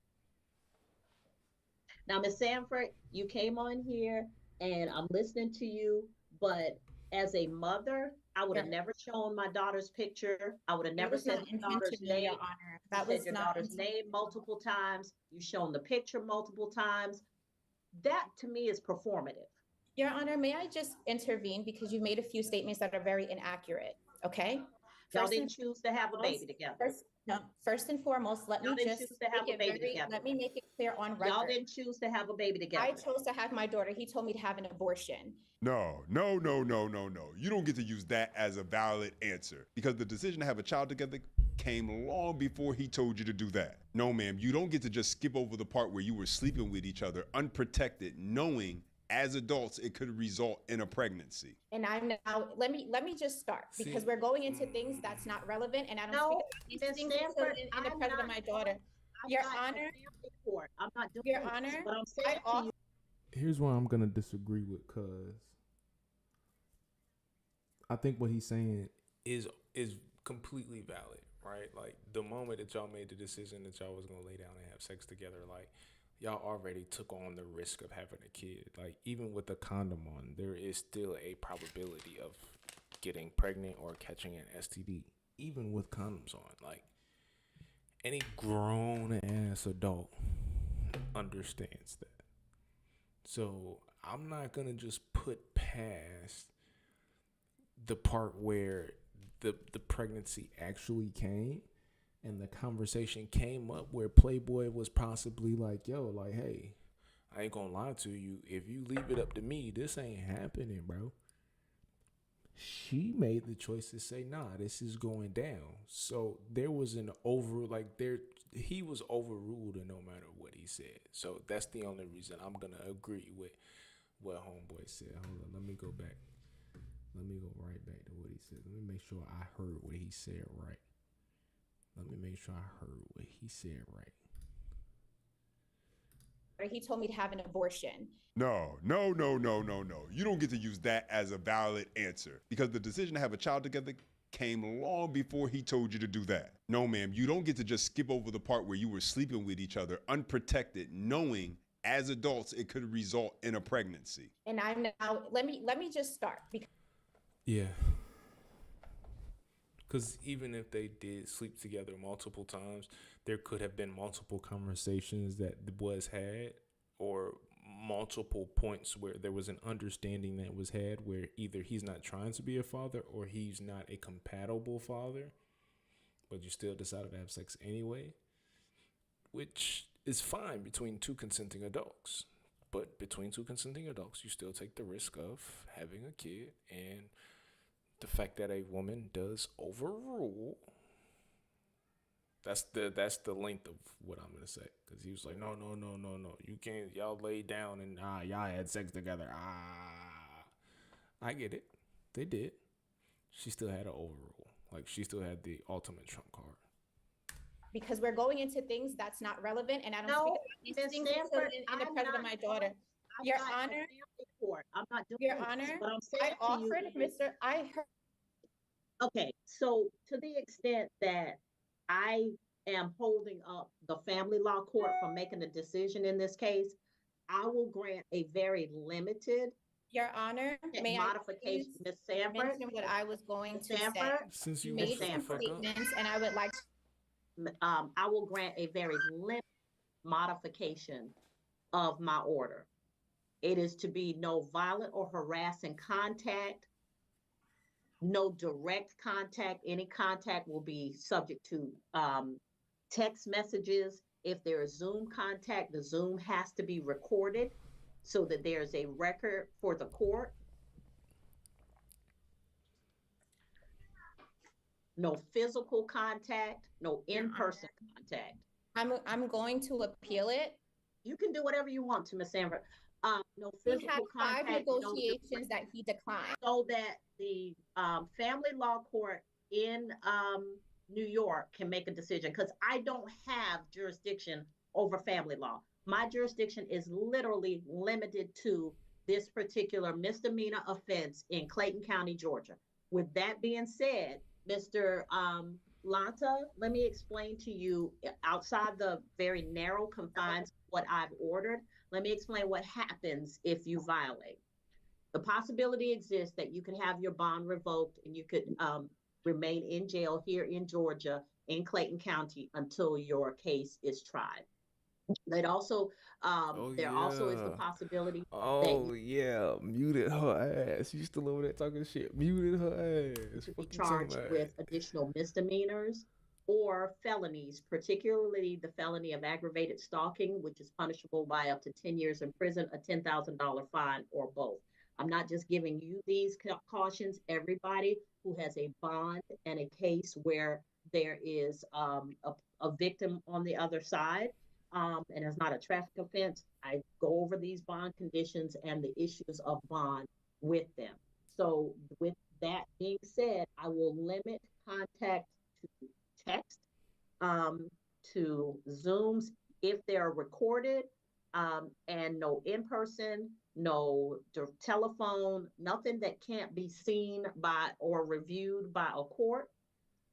Now, Miss Sanford, you came on here and I'm listening to you, but as a mother, I would have never shown my daughter's picture. I would have never said your daughter's name. Your Honor. That You was said your not daughter's name multiple times. You shown the picture multiple times. That to me is performative. Your Honor, may I just intervene because you've made a few statements that are very inaccurate, okay? Y'all didn't choose to have a baby together. First and foremost, let me just choose to have a baby together. let me make it clear on record. Y'all didn't choose to have a baby together. I chose to have my daughter. He told me to have an abortion. No. You don't get to use that as a valid answer because the decision to have a child together came long before he told you to do that. No, ma'am, you don't get to just skip over the part where you were sleeping with each other unprotected, knowing as adults it could result in a pregnancy. And I'm now let me just start because we're going into things that's not relevant, and I don't speak about these things in the presence of my daughter. Your Honor, I'm not doing Your Honor, but I'm saying to you. Here's where I'm gonna disagree with, cause I think what he's saying is completely valid, right? Like the moment that y'all made the decision that y'all was gonna lay down and have sex together, like y'all already took on the risk of having a kid. Like even with a condom on, there is still a probability of getting pregnant or catching an STD, even with condoms on. Like any grown ass adult understands that. So I'm not gonna just put past the part where the pregnancy actually came and the conversation came up where Playboy was possibly like, yo, like, hey, I ain't gonna lie to you. If you leave it up to me, this ain't happening, bro. She made the choice to say, nah, this is going down. So there was he was overruled no matter what he said. So that's the only reason I'm gonna agree with what Homeboy said. Hold on, let me go back. Let me go right back to what he said. Let me make sure I heard what he said right. He told me to have an abortion. No. You don't get to use that as a valid answer because the decision to have a child together came long before he told you to do that. No, ma'am, you don't get to just skip over the part where you were sleeping with each other unprotected, knowing as adults it could result in a pregnancy. And I'm now let me just start because yeah. Because even if they did sleep together multiple times, there could have been multiple conversations that was had or multiple points where there was an understanding that was had where either he's not trying to be a father or he's not a compatible father, but you still decided to have sex anyway, which is fine between two consenting adults. But between two consenting adults, you still take the risk of having a kid, and the fact that a woman does overrule, that's the length of what I'm gonna say. Because he was like, no, you can't. Y'all laid down and y'all had sex together. I get it. They did. She still had an overrule. Like she still had the ultimate trump card. Because we're going into things that's not relevant, and I don't speak about these things in the presence of my daughter. Your Honor, I'm not doing Your this, Honor, but I'm saying I offered, I heard. Okay, so to the extent that I am holding up the family law court from making a decision in this case, I will grant a very limited Your Honor, may modification. Ms. Sanford, mention what I was going to say. Since you made some statements, and I would like to. I will grant a very limited modification of my order. It is to be no violent or harassing contact No direct contact. Any contact will be subject to text messages. If there is Zoom contact, the Zoom has to be recorded so that there's a record for the court. No physical contact, no in-person contact. I'm going to appeal it. You can do whatever you want to, Ms. Sanford. No He physical had 5 contact. negotiations that he declined. So that the family law court in New York can make a decision, because I don't have jurisdiction over family law. My jurisdiction is literally limited to this particular misdemeanor offense in Clayton County, Georgia. With that being said, Mr. Lata, let me explain to you, outside the very narrow confines of what I've ordered, let me explain what happens if you violate. The possibility exists that you could have your bond revoked and you could remain in jail here in Georgia in Clayton County until your case is tried. They'd also, also is the possibility. Muted her ass. You still over there talking shit. Muted her ass. To be charged with additional misdemeanors or felonies, particularly the felony of aggravated stalking, which is punishable by up to 10 years in prison, a $10,000 fine, or both. I'm not just giving you these cautions. Everybody who has a bond and a case where there is a victim on the other side, and it's not a traffic offense, I go over these bond conditions and the issues of bond with them. So with that being said, I will limit contact to text, to Zooms if they're recorded, and no in-person, no telephone, nothing that can't be seen by or reviewed by a court.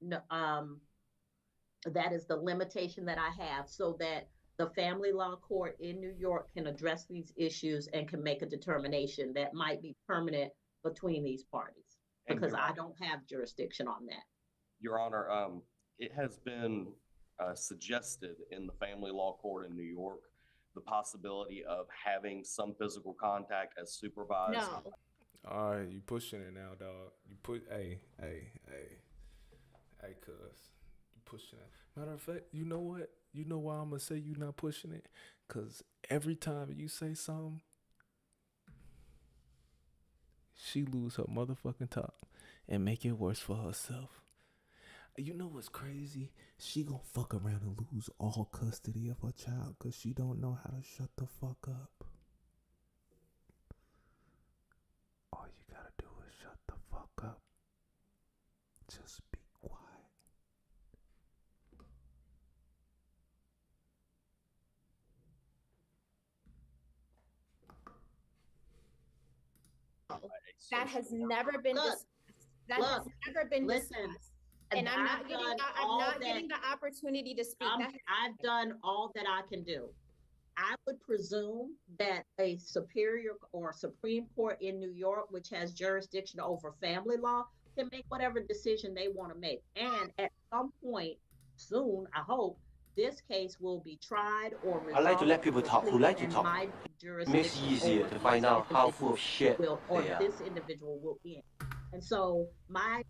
No, that is the limitation that I have, so that the family law court in New York can address these issues and can make a determination that might be permanent between these parties, because I don't have jurisdiction on that. Your Honor, it has been suggested in the family law court in New York the possibility of having some physical contact as supervised. No. All right, you pushing it now, dog. You put, hey, cuz. You pushing it. Matter of fact, you know what? You know why I'm going to say you not pushing it? Because every time you say something, she lose her motherfucking top and make it worse for herself. You know what's crazy? She gonna fuck around and lose all custody of her child because she don't know how to shut the fuck up. All you gotta do is shut the fuck up. Just be quiet. That has never been discussed. That has never been discussed. And I'm not getting the opportunity to speak. I've done all that I can do. I would presume that a superior or Supreme Court in New York, which has jurisdiction over family law, can make whatever decision they want to make. And at some point soon, I hope, this case will be tried or resolved. I like to let people talk who like to talk. It makes it easier to find out how full of shit they are. This individual will end. And so my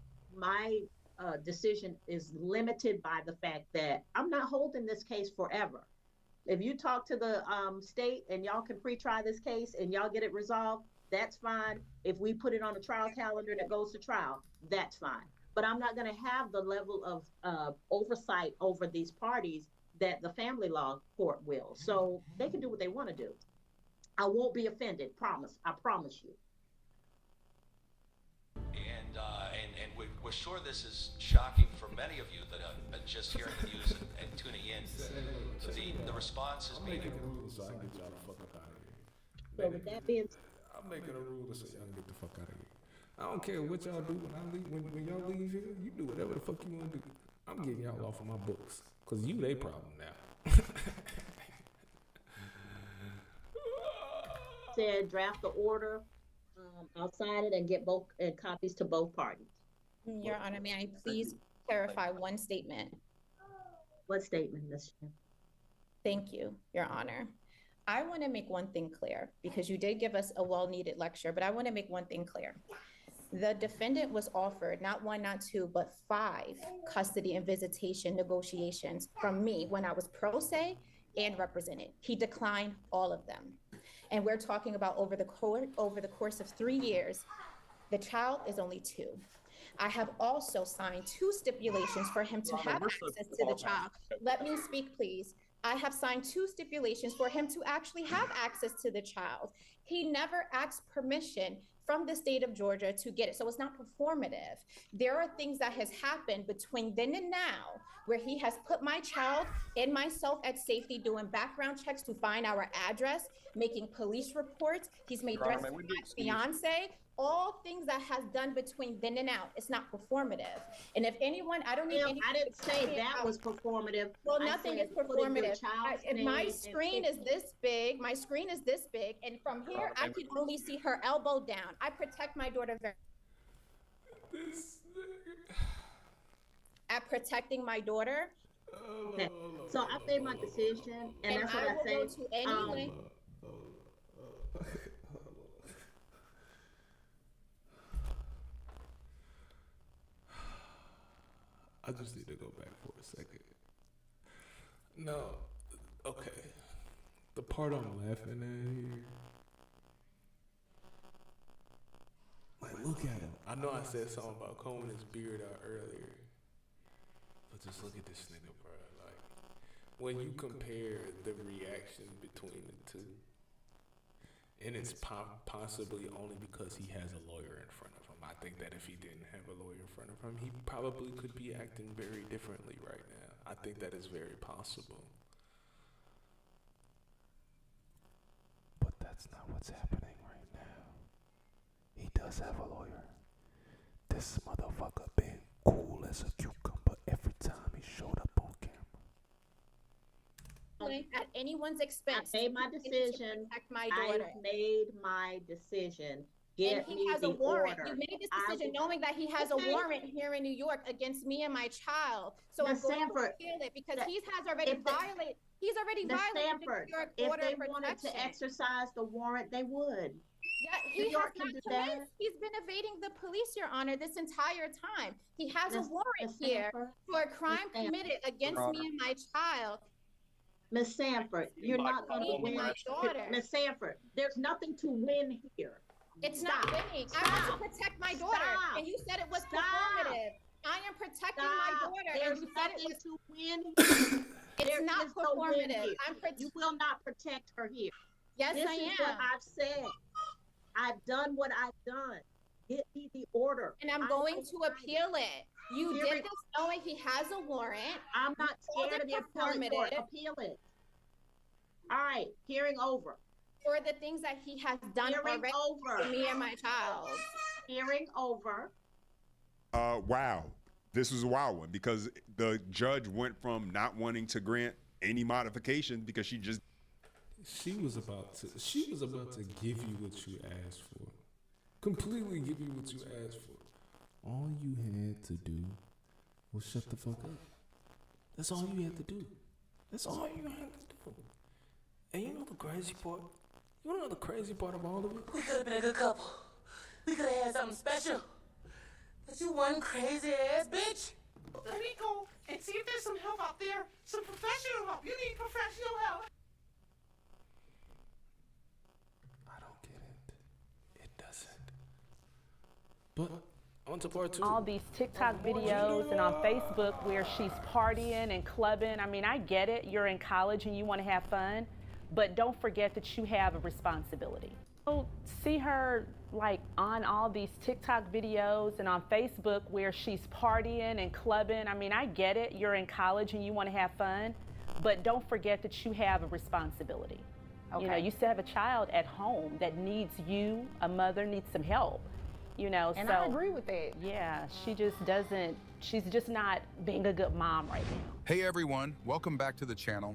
decision is limited by the fact that I'm not holding this case forever. If you talk to the state and y'all can pre-try this case and y'all get it resolved, that's fine. If we put it on a trial calendar that goes to trial, that's fine. But I'm not going to have the level of oversight over these parties that the family law court will. So they can do what they want to do. I won't be offended, promise. I promise you. And we're sure this is shocking for many of you that are just hearing the news and tuning in. The response has been. I'm making a rule so I can get y'all the fuck up out of here. So with that being said, I'm making a rule so y'all can get the fuck out of here. I don't care what y'all do when I leave. When y'all leave here, you do whatever the fuck you want to do. I'm getting y'all off of my books because you they problem now. Said draft the order. I'll sign it and get both copies to both parties. Your Honor, may I please clarify one statement? What statement, Ms. Chen? Thank you, Your Honor. I want to make one thing clear because you did give us a well-needed lecture, but I want to make one thing clear. The defendant was offered not one, not two, but 5 custody and visitation negotiations from me when I was pro se and represented. He declined all of them. And we're talking about over the course of 3 years, the child is only 2. I have also signed 2 stipulations for him to have access to the child. Let me speak, please. I have signed 2 stipulations for him to actually have access to the child. He never asked permission from the state of Georgia to get it. So it's not performative. There are things that has happened between then and now where he has put my child and myself at safety, doing background checks to find our address, making police reports. He's made threats to my fiance. All things that has done between then and now. It's not performative. And if anyone, I don't need any. I didn't say that was performative. Well, nothing is performative. My screen is this big. My screen is this big, and from here I can only see her elbow down. I protect my daughter very. At protecting my daughter. Okay. So I made my decision, and that's what I say. Will go to any I just need to go back for a second. No, okay. The part I'm laughing at here. Like, look at him. I know I said something about combing his beard out earlier. But just look at this nigga, bro. Like, when you compare the reaction between the two, and it's possibly only because he has a lawyer in front of him. I think that if he didn't have a lawyer in front of him, he probably could be acting very differently right now. I think that is very possible. But that's not what's happening right now. He does have a lawyer. This motherfucker been cool as a cucumber every time he showed up on camera. At anyone's expense. I made my decision. Protect my daughter. I made my decision. And he has a warrant. You made this decision knowing that he has a warrant here in New York against me and my child. So I'm going to appeal it because he has already violated. He's already violated the New York order of protection. If they wanted to exercise the warrant, they would. Yeah, he has not committed. He's been evading the police, Your Honor, this entire time. He has a warrant here for a crime committed against me and my child. Miss Sanford, you're not going to win. Miss Sanford, there's nothing to win here. It's not winning. I want to protect my daughter, and you said it was performative. I am protecting my daughter, and you said it was to win. It's not performative. You will not protect her here. Yes, this I am. This is what I've said. I've done what I've done. Get me the order. And I'm going to appeal it. You did this knowing he has a warrant. I'm not scared of the appellate court. Appeal it. All right, hearing over. For the things that he has done already to me and my child. Hearing over. Wow. This was a wild one because the judge went from not wanting to grant any modification because she was about to give you what you asked for. Completely give you what you asked for. All you had to do was shut the fuck up. That's all you had to do. That's all you had to do. And you know the crazy part? You wanna know the crazy part of all of it? We could have been a good couple. We could have had something special. But you one crazy ass bitch. Let me go and see if there's some help out there. Some professional help. You need professional help. I don't get it. It doesn't. But on to part 2. All these TikTok videos and on Facebook where she's partying and clubbing. I mean, I get it. You're in college and you want to have fun. But don't forget that you have a responsibility. So see her like on all these TikTok videos and on Facebook where she's partying and clubbing. I mean, I get it. You're in college and you want to have fun, but don't forget that you have a responsibility. Okay. You know, you still have a child at home that needs you. A mother needs some help. You know, and so I agree with that. Yeah, she's just not being a good mom right now. Hey everyone, welcome back to the channel.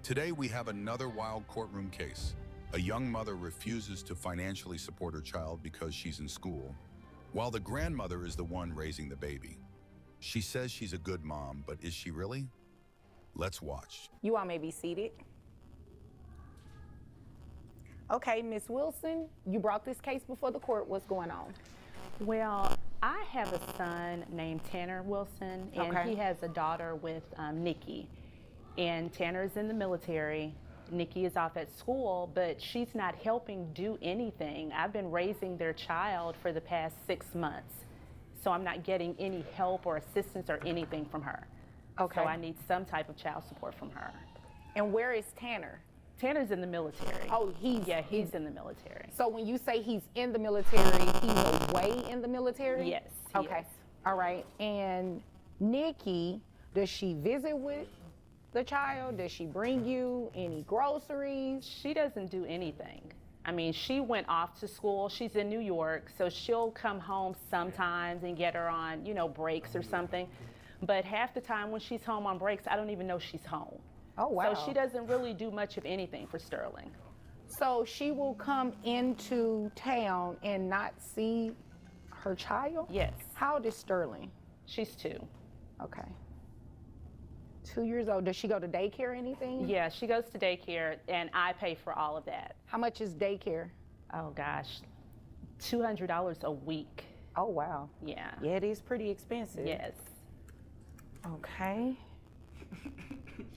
Today we have another wild courtroom case. A young mother refuses to financially support her child because she's in school, while the grandmother is the one raising the baby. She says she's a good mom, but is she really? Let's watch. You all may be seated. Okay, Ms. Wilson, you brought this case before the court. What's going on? Well, I have a son named Tanner Wilson, and Okay. he has a daughter with Nikki. And Tanner's in the military. Nikki is off at school, but she's not helping do anything. I've been raising their child for the past 6 months, so I'm not getting any help or assistance or anything from her. Okay. So I need some type of child support from her. And where is Tanner? Tanner's in the military. Oh, he's in the military. So when you say he's in the military, he's away in the military? Yes, he Okay. is. All right. And Nikki, does she visit with the child? Does she bring you any groceries? She doesn't do anything. I mean, she went off to school. She's in New York, so she'll come home sometimes and get her on, breaks or something. But half the time when she's home on breaks, I don't even know she's home. Oh, wow. So she doesn't really do much of anything for Sterling. So she will come into town and not see her child? Yes. How old is Sterling? She's 2. Okay. 2 years old. Does she go to daycare or anything? Yeah, she goes to daycare, and I pay for all of that. How much is daycare? Oh, gosh, $200 a week. Oh, wow. Yeah. Yeah, it is pretty expensive. Yes. Okay.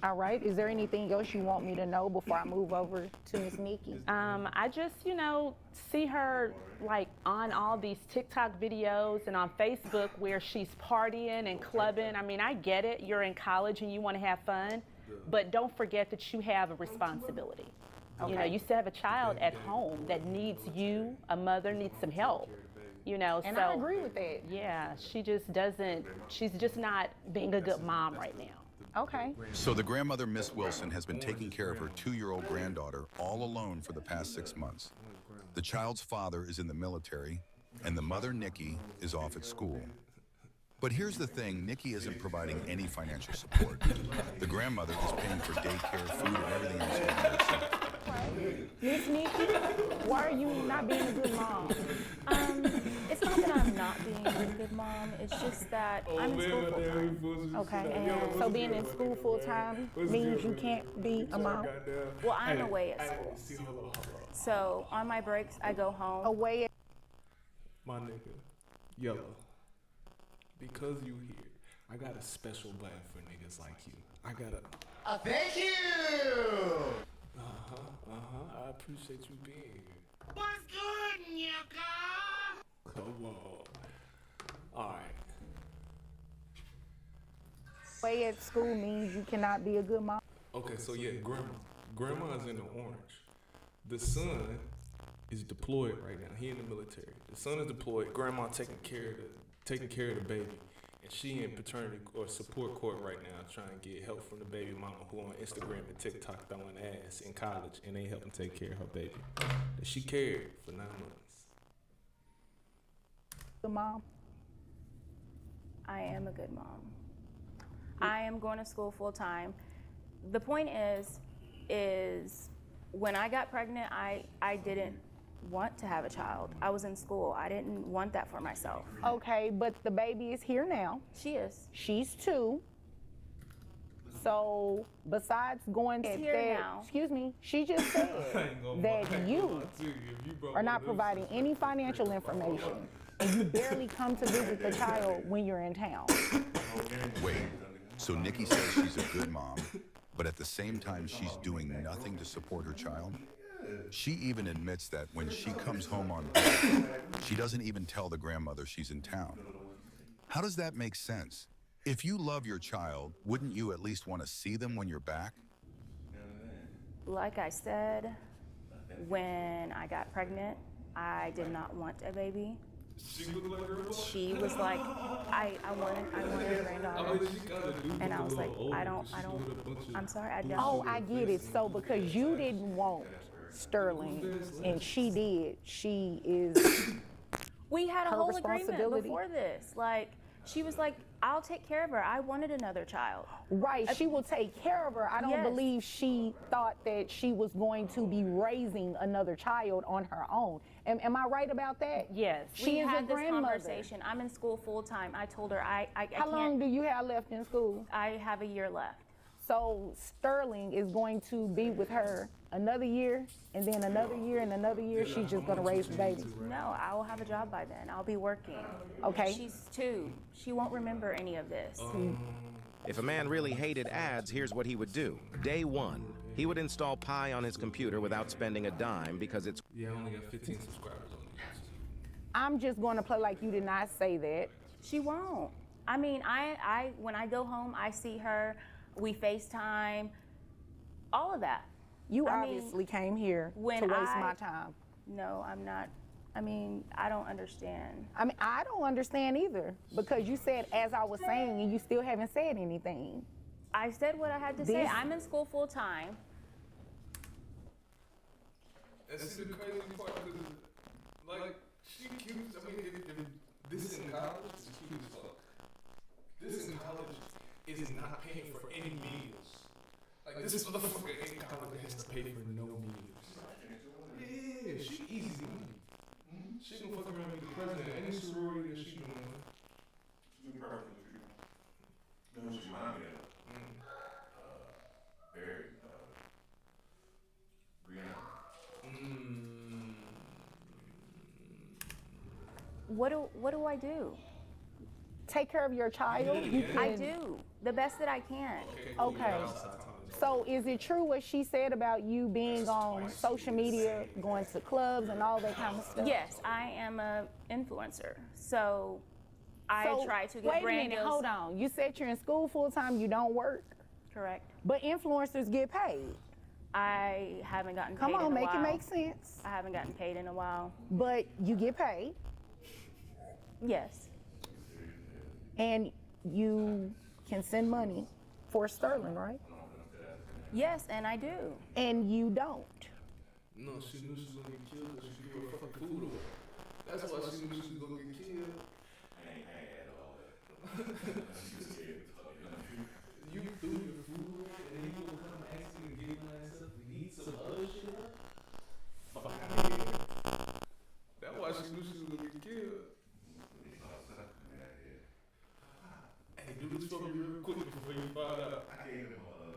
All right. Is there anything else you want me to know before I move over to Miss Nikki? I just, see her on all these TikTok videos and on Facebook where she's partying and clubbing. I mean, I get it. You're in college and you want to have fun, but don't forget that you have a responsibility. Okay. You still have a child at home that needs you. A mother needs some help. And so I agree with that. Yeah, she's just not being a good mom right now. Okay. So the grandmother, Miss Wilson, has been taking care of her 2-year-old granddaughter all alone for the past 6 months. The child's father is in the military, and the mother, Nikki, is off at school. But here's the thing, Nikki isn't providing any financial support. The grandmother is paying for daycare, food, and everything else by herself. Miss Nikki, why are you not being a good mom? It's not that I'm not being a good mom. It's just that I'm in school full-time. Okay, and so being in school full-time means you can't be a mom? Well, I'm away at school. So on my breaks, I go home. Away at... My nigga, Yellow, because you here, I got a special button for niggas like you. I got a... Thank you! I appreciate you being here. What's good, nigga? Come on. All right. Away at school means you cannot be a good mom? Okay, so yeah, grandma is in the orange. The son is deployed right now. He in the military. The son is deployed. Grandma taking care of the baby, and she in paternity or support court right now, trying to get help from the baby mama who on Instagram and TikTok throwing ass in college, and they helping take care of her baby that she carried for 9 months. Good mom. I am a good mom. I am going to school full time. The point is when I got pregnant, I didn't want to have a child. I was in school. I didn't want that for myself. Okay, but the baby is here now. She is. She's 2. So besides going She's here now. Excuse me, she just said that you are not providing any financial information and you barely come to visit the child when you're in town. Wait, so Nikki says she's a good mom, but at the same time she's doing nothing to support her child? She even admits that when she comes home on break, she doesn't even tell the grandmother she's in town. How does that make sense? If you love your child, wouldn't you at least want to see them when you're back? Like I said, when I got pregnant, I did not want a baby. She was like, I wanted a granddaughter. And I was like, I'm sorry, I don't. Oh, I get it. So because you didn't want Sterling and she did, she is We had a her whole agreement responsibility. before this. Like, she was like, I'll take care of her. I wanted another child. Right, she will take care of her. I don't Yes. believe she thought that she was going to be raising another child on her own. Am I right about that? Yes. She We is had a this grandmother. conversation. I'm in school full time. I told her I How long do you have left in school? I have a year left. So Sterling is going to be with her another year, and then another year, and another year. She's just gonna raise the baby. No, I will have a job by then. I'll be working. Okay. She's 2. She won't remember any of this. If a man really hated ads, here's what he would do. Day 1, he would install Pi on his computer without spending a dime because it's... Yeah, I only got 15 subscribers on YouTube. I'm just going to play like you did not say that. She won't. I mean, I when I go home, I see her, we FaceTime, all of that. You obviously came here to waste my time. No, I'm not. I mean, I don't understand. I mean, I don't understand either, because you said, as I was saying, and you still haven't said anything. I said what I had to say. I'm in school full time. And see the crazy part is, like, she accused, I mean, if this in college is cute as fuck. This in college is not paying for any meals. Like, this motherfucker in college has to pay for no meals. Yeah, she easy money. She can fuck around with the president of any sorority that she doing. She's perfect. You know what she reminded me of? Barry, Brianna. What do I do? Take care of your child? I do. The best that I can. Okay. So is it true what she said about you being on social media, going to clubs and all that kind of stuff? Yes, I am a influencer. So I try to get wait brand a minute, deals. hold on. You said you're in school full time, you don't work? Correct. But influencers get paid. I haven't gotten paid Come on, in a make while. it make sense. I haven't gotten paid in a while. But you get paid. Yes. And you can send money for Sterling, right? Yes, and I do. And you don't. No, she knew she was gonna get killed because she threw her fucking food away. That's why she knew she was gonna get killed. I ain't had all that. You threw your food away and then you gonna come ask me to give my ass up to eat some other shit up? Fuck out of here. That's why she knew she was gonna get killed. Hey, do this for me real quick before you find out. I gave him I don't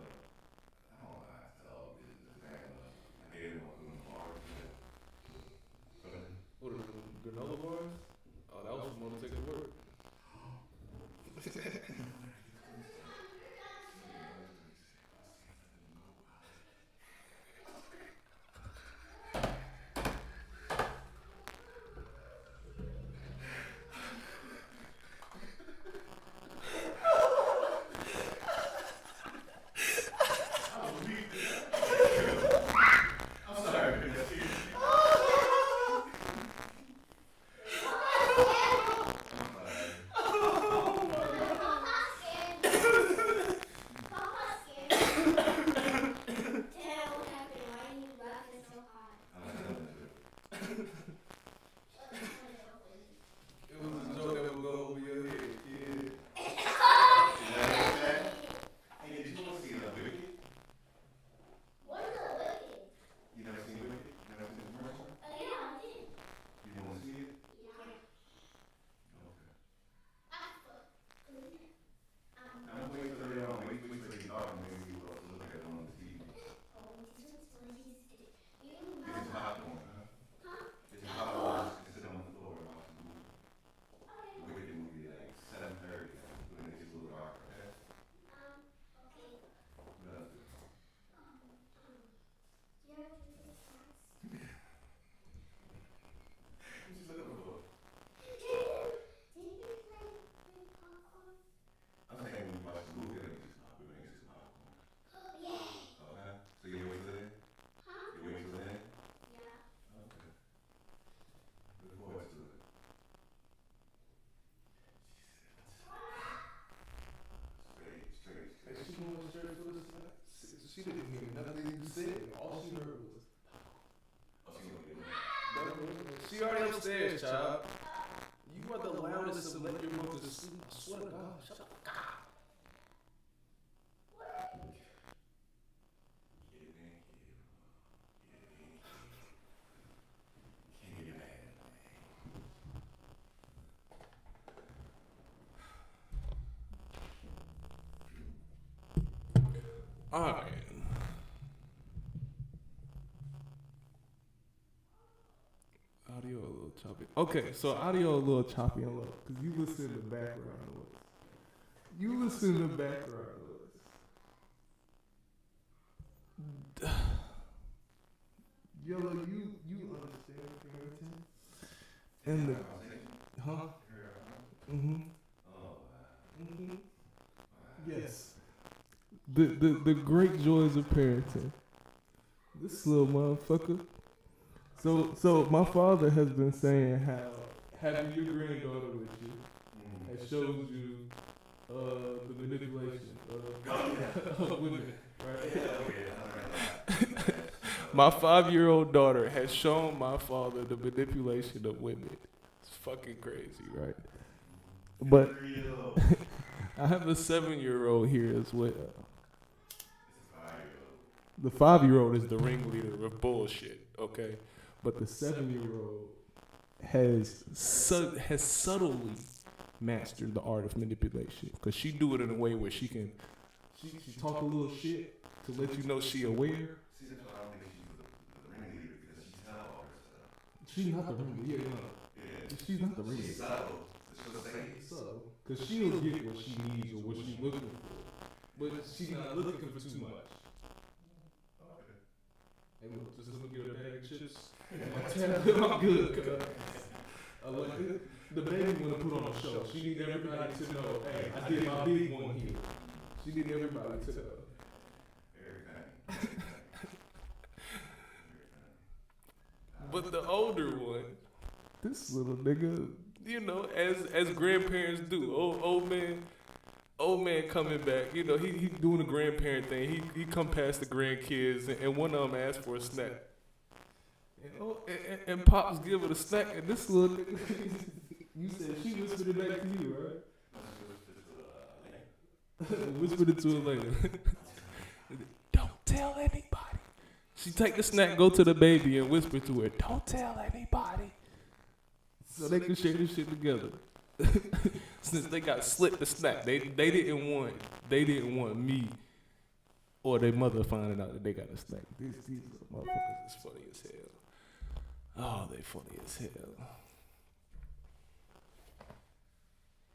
know how to tell business. I gave him a bar. What are the granola bars? Oh, that was from Motor Take It Work. She didn't hear nothing you said. All she heard was. She already upstairs, child. You are the loudest to let your mother sleep. I swear to God. Shut up. All right. Audio a little choppy. Okay, so audio a little choppy and low because you listen to background noise. You listen to background noise. Yellow, you understand parenting? And the huh? Yes. The great joys of parenting. This little motherfucker. So my father has been saying how having your granddaughter with you has showed you the manipulation of women, right? My 5-year-old daughter has shown my father the manipulation of women. It's fucking crazy, right? But I have a 7-year-old here as well. The 5-year-old is the ringleader of bullshit, okay? But the 7-year-old has subtly mastered the art of manipulation because she do it in a way where she can she talk a little shit to let you know she aware. She's not the ringleader. Yeah. She's not the ringleader. She's subtle. Because she'll get what she needs or what she's looking for. But she's not looking for too much. Hey, look, just look at her bag of chips. I'm good. The baby want to put on a show. She need everybody to know, hey, I did my big one here. She need everybody to know. But the older one, this little nigga, you know, as grandparents do, old man coming back, you know, he doing the grandparent thing. He come past the grandkids and one of them asked for a snack. And Pops give it a snack, and this little nigga, you said she whispered it back to you, right? Whispered it to her later. Don't tell anybody. She take the snack, go to the baby, and whisper to her, don't tell anybody. So they can share this shit together. Since they got slipped the snack, they didn't want me or their mother finding out that they got a snack. These motherfuckers is funny as hell. Oh, they funny as hell.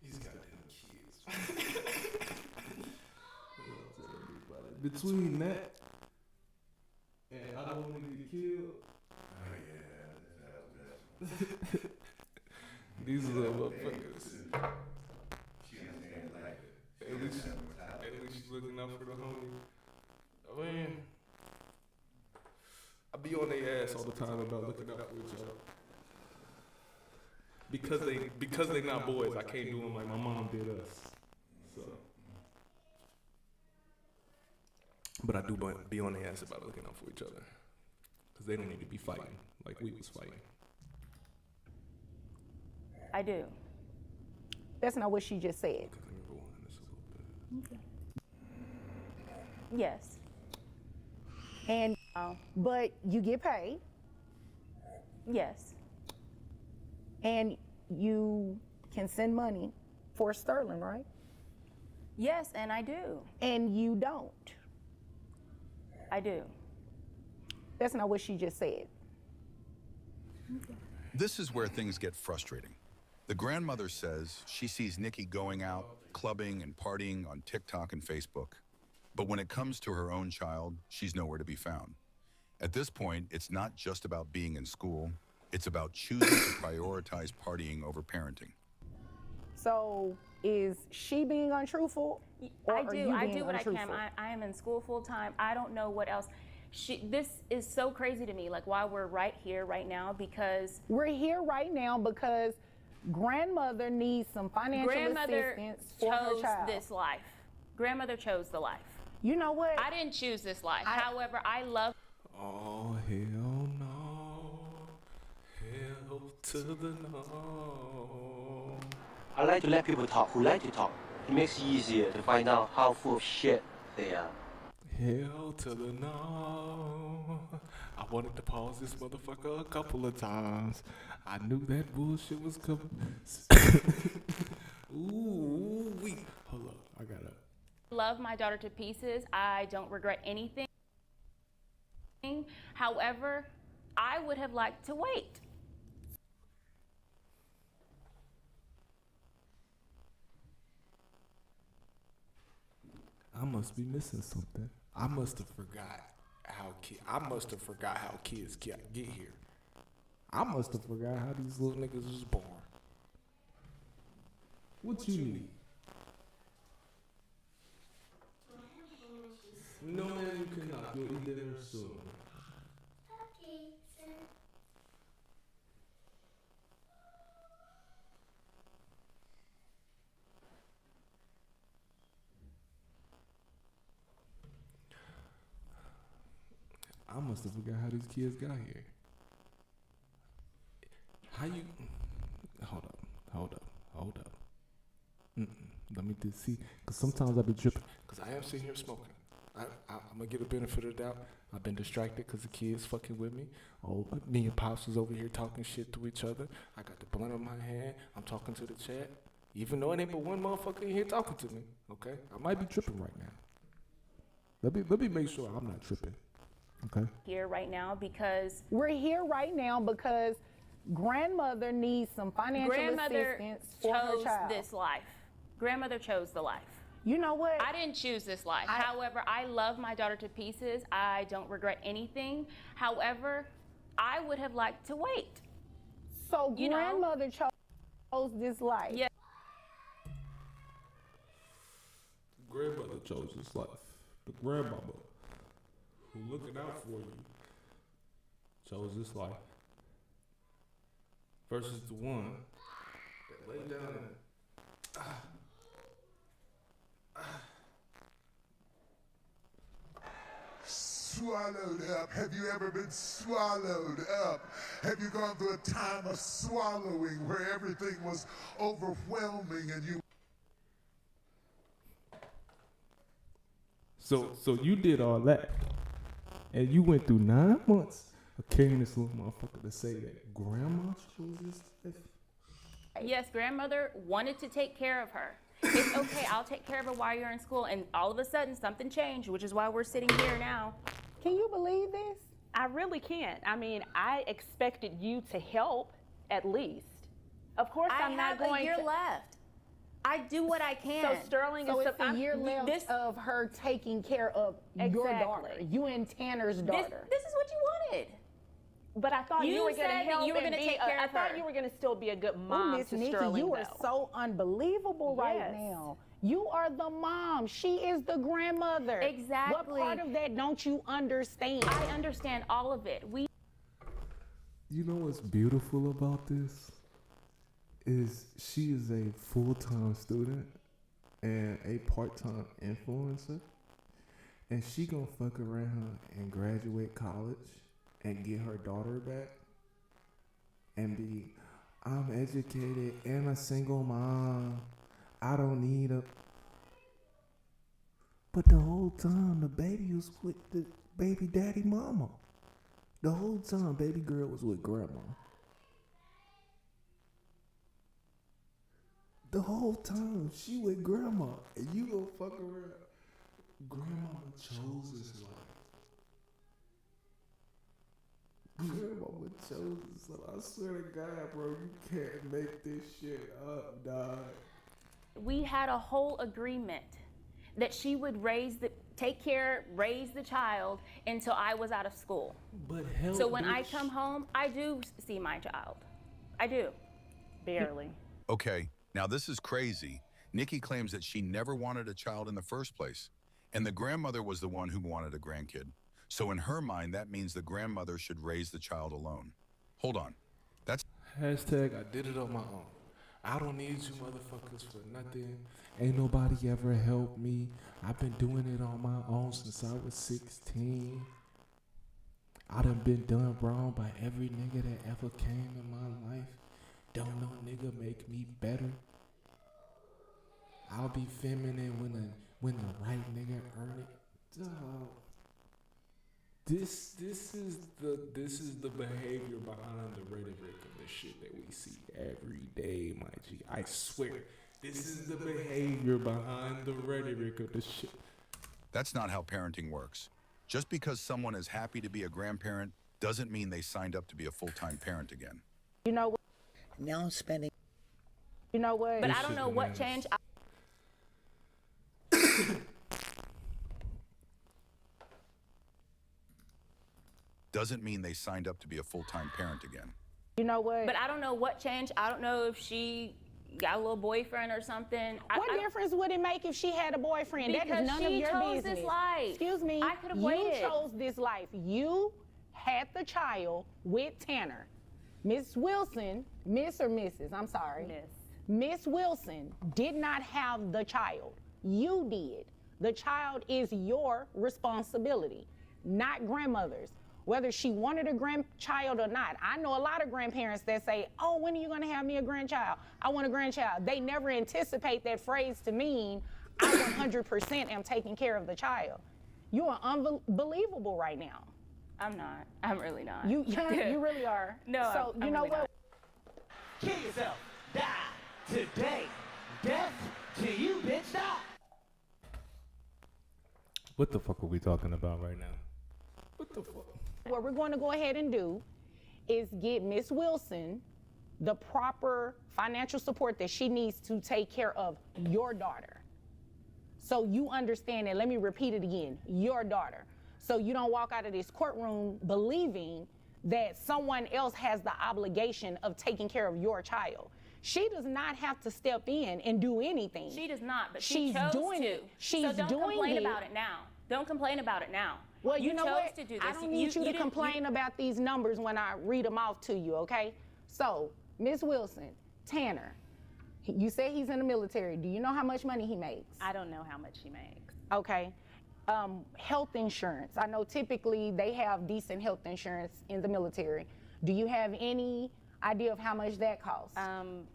These goddamn kids. Between that and I don't want to get killed. Oh yeah, these little motherfuckers. At least she's looking out for the homie. I mean, I be on their ass all the time about looking out for each other. Because they not boys, I can't do them like my mom did us. So, but I do be on their ass about looking out for each other. Because they don't need to be fighting like we was fighting. I do. That's not what she just said. Okay. Yes. And, but you get paid. Yes. And you can send money for Sterling, right? Yes, and I do. And you don't. I do. That's not what she just said. Okay. This is where things get frustrating. The grandmother says she sees Nikki going out, clubbing and partying on TikTok and Facebook. But when it comes to her own child, she's nowhere to be found. At this point, it's not just about being in school, it's about choosing to prioritize partying over parenting. So is she being untruthful? I do what I can. I am in school full time. I don't know what else. This is so crazy to me, like why we're right here right now, because we're here right now because grandmother needs some financial assistance for her child. This life. Grandmother chose the life. You know what? I didn't choose this life. However, I love. Oh, hell no. Hell to the no. I like to let people talk who like to talk. It makes it easier to find out how full of shit they are. Hell to the no. I wanted to pause this motherfucker a couple of times. I knew that bullshit was coming. Ooh, wait. Hold up. I gotta. love my daughter to pieces. I don't regret anything. However, I would have liked to wait. I must be missing something. I must have forgot how kids get here. I must have forgot how these little niggas was born. What you need? No, man, you cannot. You'll eat dinner soon. Okay, sir. I must have forgot how these kids got here. How you? Hold up. Let me just see, because sometimes I be tripping. Because I am sitting here smoking. I'm gonna get the benefit of the doubt. I've been distracted because the kids fucking with me. Oh, me and Pops was over here talking shit to each other. I got the blunt in my hand. I'm talking to the chat. Even though it ain't but one motherfucker in here talking to me. Okay? I might be tripping right now. Let me make sure I'm not tripping. Okay? Here right now because we're here right now because grandmother needs some financial assistance for her chose child. this life. Grandmother chose the life. You know what? I didn't choose this life. However, I love my daughter to pieces. I don't regret anything. However, I would have liked to wait. So grandmother chose this life. Yeah. Grandmother chose this life. The grandmama who looking out for you chose this life. Versus the one that laid down and swallowed up. Have you ever been swallowed up? Have you gone through a time of swallowing where everything was overwhelming and you... So you did all that, and you went through 9 months of carrying this little motherfucker to say that grandma chose this life? Yes, grandmother wanted to take care of her. It's okay, I'll take care of her while you're in school. And all of a sudden, something changed, which is why we're sitting here now. Can you believe this? I really can't. I mean, I expected you to help, at least. Of course, I'm not going to. I have a year left. I do what I can. So Sterling so is it's a year left of her taking care of your daughter, you and Tanner's daughter. This is what you wanted. But I thought you were going to help. You were going to take care of her. I thought you were going to still be a good mom Miss to Nikki, Sterling. you are so unbelievable right Yes. now. You are the mom. She is the grandmother. Exactly. What part of that don't you understand? I understand all of it. You know what's beautiful about this? Is she is a full-time student and a part-time influencer, and she gonna fuck around and graduate college and get her daughter back and be, I'm educated and a single mom, I don't need a... But the whole time the baby was with the baby daddy mama. The whole time baby girl was with grandma. The whole time she with grandma, and you gonna fuck around. Grandma chose this life. Grandma chose this life. I swear to God, bro, you can't make this shit up, dog. We had a whole agreement that she would raise the child until I was out of school. But hell, so when I come home, I do see my child. I do. Barely. Okay, now this is crazy. Nikki claims that she never wanted a child in the first place, and the grandmother was the one who wanted a grandkid. So in her mind, that means the grandmother should raise the child alone. Hold on. That's hashtag I did it on my own. I don't need you motherfuckers for nothing. Ain't nobody ever helped me. I've been doing it on my own since I was 16. I done been done wrong by every nigga that ever came in my life. Don't no nigga make me better. I'll be feminine when the right nigga earn it. Dog. This is the behavior behind the rhetoric of the shit that we see every day, my G. I swear, This is the behavior behind the rhetoric of the shit. That's not how parenting works. Just because someone is happy to be a grandparent doesn't mean they signed up to be a full-time parent again. You know what? Now I'm spending. You know what? But I don't know what changed. Doesn't mean they signed up to be a full-time parent again. You know what? But I don't know what changed. I don't know if she got a little boyfriend or something. What difference would it make if she had a boyfriend? That Because is none of she your chose business. this life. Excuse me. I could have You waited. chose this life. You had the child with Tanner. Miss Wilson, Miss or Mrs., I'm sorry. Miss Wilson did not have the child. You did. The child is your responsibility, not grandmother's. Whether she wanted a grandchild or not. I know a lot of grandparents that say, oh, when are you gonna have me a grandchild? I want a grandchild. They never anticipate that phrase to mean I 100% am taking care of the child. You are unbelievable right now. I'm not. I'm really not. You really are. No, So I'm you know really what? Kill yourself. Die today. Death to you, bitch. Die. What the fuck are we talking about right now? What the fuck? What we're going to go ahead and do is get Miss Wilson the proper financial support that she needs to take care of your daughter. So you understand, and let me repeat it again, your daughter. So you don't walk out of this courtroom believing that someone else has the obligation of taking care of your child. She does not have to step in and do anything. She does not, but she's she chose doing to. it. She's so don't doing complain it. about it now. Don't complain about it now. Well, you know chose what? to do this. I don't need you to complain about these numbers when I read them off to you, okay? So, Miss Wilson, Tanner, you say he's in the military. Do you know how much money he makes? I don't know how much he makes. Okay. Health insurance. I know typically they have decent health insurance in the military. Do you have any idea of how much that costs?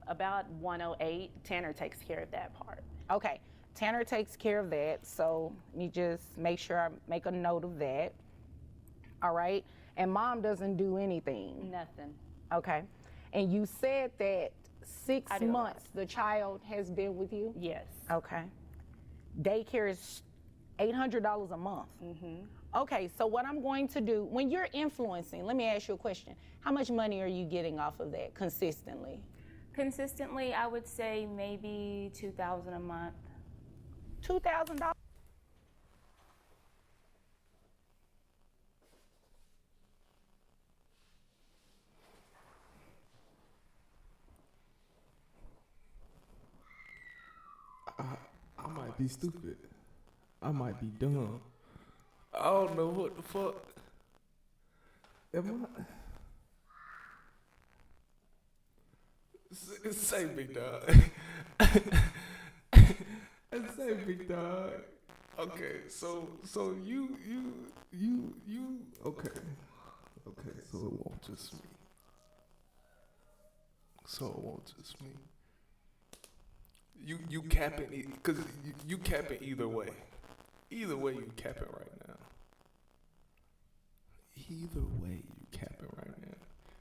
About 108. Tanner takes care of that part. Okay. Tanner takes care of that, so let me just make sure I make a note of that. All right. And mom doesn't do anything. Nothing. Okay. And you said that 6 I do a lot. months the child has been with you? Yes. Okay. Daycare is $800 a month. Okay, so what I'm going to do, when you're influencing, let me ask you a question. How much money are you getting off of that consistently? Consistently, I would say maybe $2,000 a month. $2,000? I might be stupid. I might be dumb. I don't know what the fuck. Am I? Say big dog. Say big dog. Okay, so you okay. Okay, so it won't just me. So it won't just me. You capping, because you capping either way. Either way you capping right now. Either way you capping right now.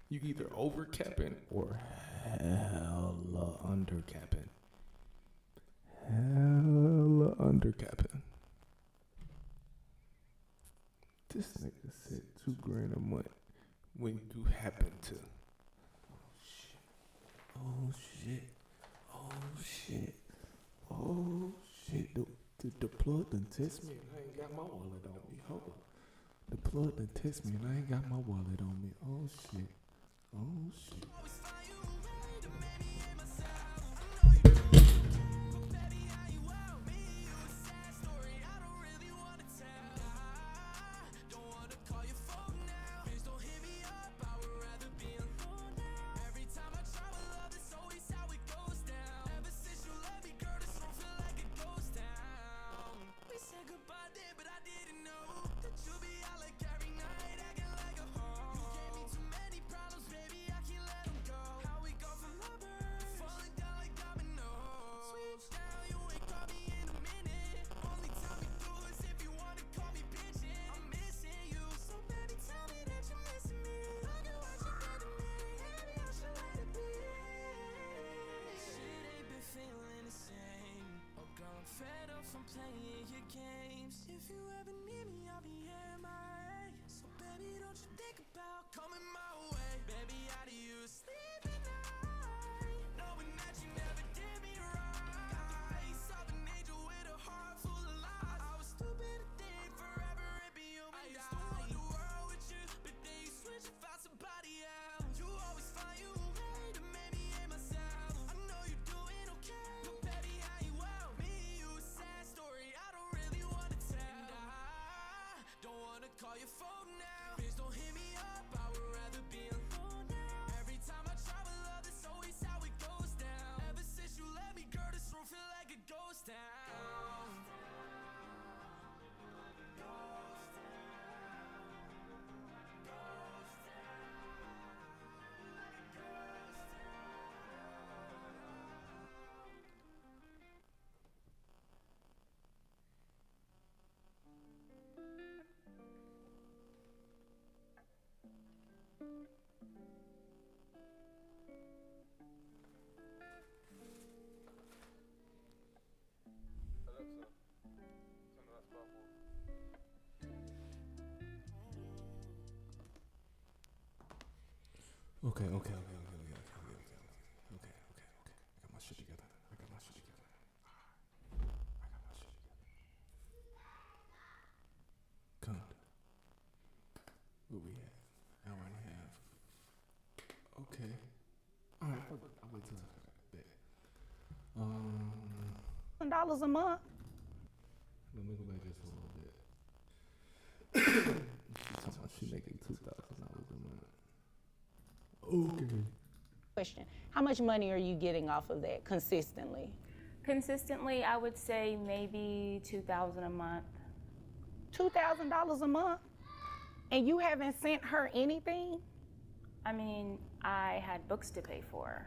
You either over capping or hella under capping. Hella under capping. This nigga said $2,000 a month when you happen to. Oh shit. Oh shit. Oh shit. The plug done test me and I ain't got my wallet on me. Hold on. The plug done test me and I ain't got my wallet on me. Oh shit. Oh shit. from playing your games. If you ever need me, I'll be MIA. So baby, don't you think about coming my way. Baby, how do you sleep at night, knowing that you never did me right? Saw an angel with a heart full of lies. I was stupid to think forever it'd be you and I. Used to want the world with you, but then you switched and found somebody else. You always find you a way to make me hate myself. I know you're doing okay, but baby, how you well? Me and you, a sad story I don't really wanna tell. And I don't wanna call your phone now. Please don't hit me up, I would rather be alone now. Every time I travel up, that's always how it goes down. Ever since you let me, girl, this room feel like a ghost town. Okay. I got my shit together. Come. Where we at? Hour and a half. Okay. All right. I'll wait till I bet. $1,000 a month. Let me go back just a little bit. She's talking about she making $2,000 a month. Okay. Question: how much money are you getting off of that consistently? Consistently, I would say maybe $2,000 a month. $2,000 a month? And you haven't sent her anything? I mean, I had books to pay for.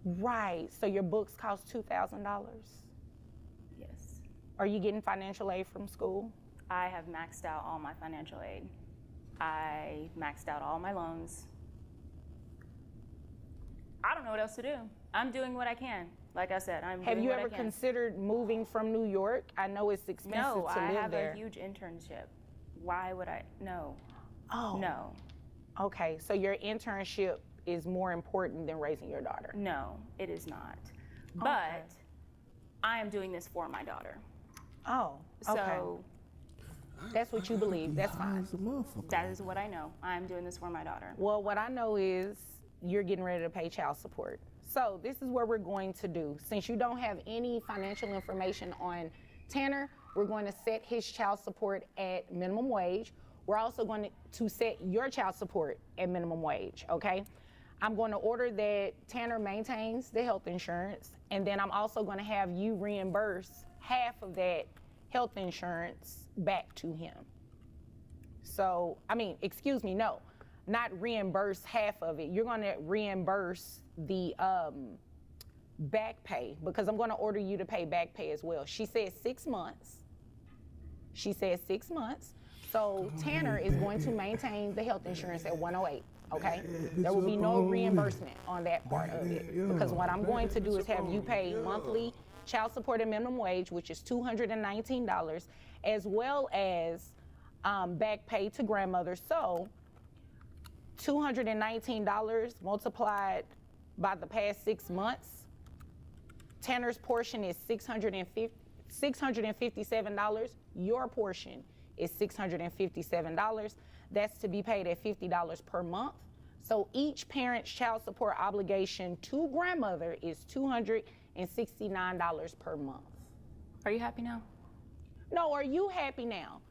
Right. So your books cost $2,000? Yes. Are you getting financial aid from school? I have maxed out all my financial aid. I maxed out all my loans. I don't know what else to do. I'm doing what I can. Like I said, I'm Have doing you what I ever can. considered moving from New York? I know it's expensive No, to I live have there. a huge internship. Why would I? No. Oh. No. Okay, so your internship is more important than raising your daughter? No, it is not. But I am doing this for my daughter. Oh, okay. So that's what you believe. That's fine. that is what I know. I'm doing this for my daughter. Well, what I know is you're getting ready to pay child support. So this is what we're going to do. Since you don't have any financial information on Tanner, we're going to set his child support at minimum wage. We're also going to set your child support at minimum wage, okay? I'm going to order that Tanner maintains the health insurance, and then I'm also going to have you reimburse half of that health insurance back to him. So, not reimburse half of it. You're going to reimburse the back pay, because I'm going to order you to pay back pay as well. She said 6 months. So Tanner is going to maintain the health insurance at 108, okay? There will be no reimbursement on that part of it, because what I'm going to do is have you pay monthly child support and minimum wage, which is $219, as well as back pay to grandmother. So $219 multiplied by the past 6 months, Tanner's portion is $657. Your portion is $657. That's to be paid at $50 per month. So each parent's child support obligation to grandmother is $269 per month. Are you happy now? No, are you happy now?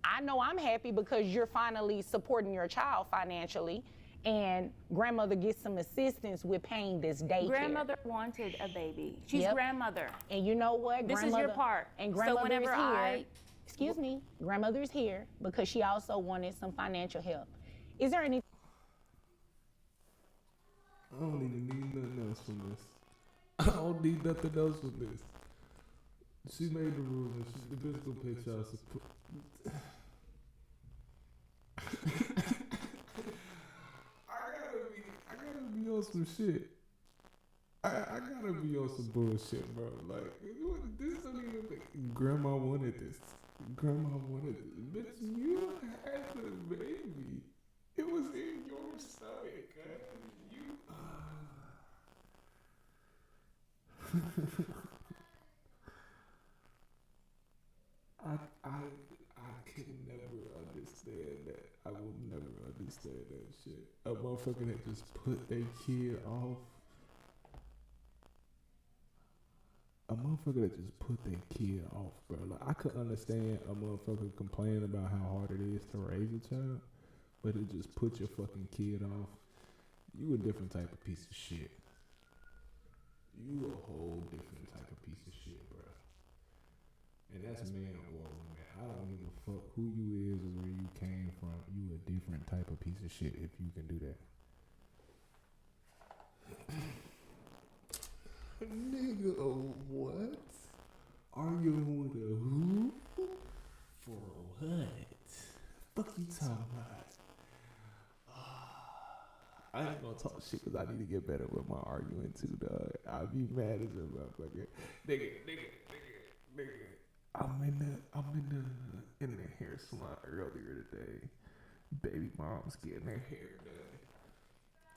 I know I'm happy because you're finally supporting your child financially, and grandmother gets some assistance with paying this daycare. Grandmother wanted a baby. She's grandmother. And you know what? This is your part. And grandmother is here. Excuse me. Grandmother's here because she also wanted some financial help. Is there any? I don't even need nothing else from this. I don't need nothing else from this. She made the rules and the bitch gonna pay child support. I gotta be on some shit. I gotta be on some bullshit, bro. Like, this don't even make, Grandma wanted this. Grandma wanted this. Bitch, you had the baby. It was in your stomach, you. I can never understand that. I will never understand that shit. A motherfucker that just put their kid off. A motherfucker that just put their kid off, bro. Like, I could understand a motherfucker complaining about how hard it is to raise a child, but it just put your fucking kid off. You a different type of piece of shit. You a whole different type of piece of shit, bro. And that's man or woman. I don't give a fuck who you is or where you came from. You a different type of piece of shit if you can do that. Nigga, what? Arguing with a who? For what? Fuck you talking about? I ain't gonna talk shit because I need to get better with my arguing too, dog. I'll be mad as a motherfucker. Nigga. I'm in the hair salon earlier today. Baby mom's getting her hair done.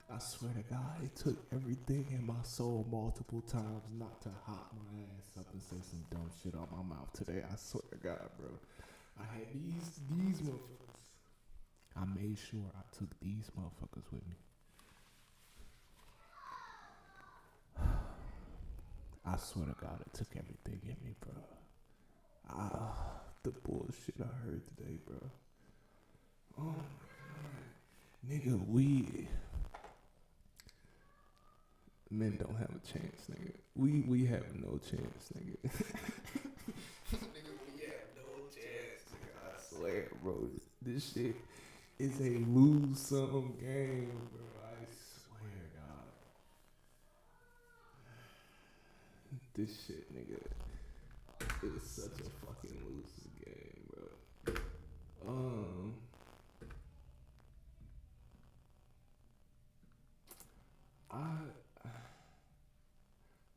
I swear to God, it took everything in my soul multiple times not to hop my ass up and say some dumb shit out my mouth today. I swear to God, bro. I had these motherfuckers. I made sure I took these motherfuckers with me. I swear to God, it took everything in me, bro. The bullshit I heard today, bro. Oh my God. Nigga, men don't have a chance, nigga. We have no chance, nigga. Nigga, we have no chance, nigga. I swear, bro. This shit is a lose-some game, bro. I swear, God. This shit, nigga, is such a fucking lose game, bro.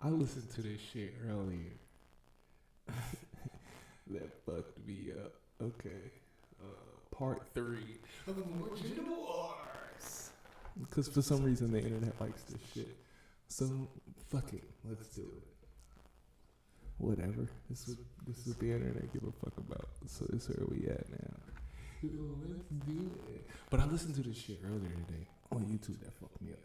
I listened to this shit earlier. That fucked me up. Okay. Part 3 of Original Wars. Because for some reason the internet likes this shit. So, fuck it. Let's do it. Whatever. This is the internet give a fuck about. So this is where we at now. Let's do it. But I listened to this shit earlier today on YouTube that fucked me up.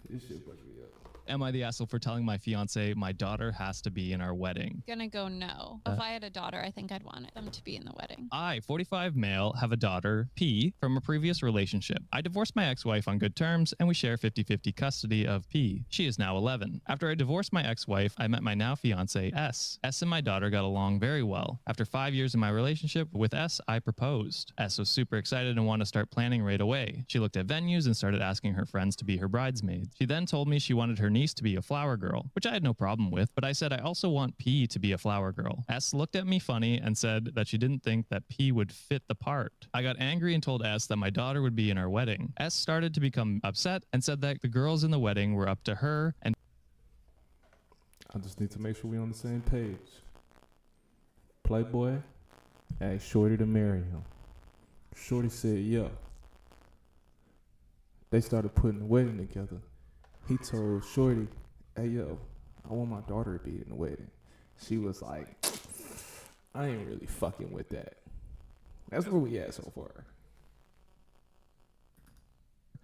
This shit fucked me up. Am I the asshole for telling my fiance my daughter has to be in our wedding? Gonna go no. If I had a daughter, I think I'd want them to be in the wedding. I, 45 male, have a daughter, P, from a previous relationship. I divorced my ex-wife on good terms, and we share 50-50 custody of P. She is now 11. After I divorced my ex-wife, I met my now fiance, S. S and my daughter got along very well. After 5 years in my relationship with S, I proposed. S was super excited and wanted to start planning right away. She looked at venues and started asking her friends to be her bridesmaids. She then told me she wanted her niece to be a flower girl, which I had no problem with, but I said I also want P to be a flower girl. S looked at me funny and said that she didn't think that P would fit the part. I got angry and told S that my daughter would be in our wedding. S started to become upset and said that the girls in the wedding were up to her and I just need to make sure we're on the same page. Playboy asked Shorty to marry him. Shorty said, yeah. They started putting the wedding together. He told Shorty, hey, yo, I want my daughter to be in the wedding. She was like, I ain't really fucking with that. That's where we at so far.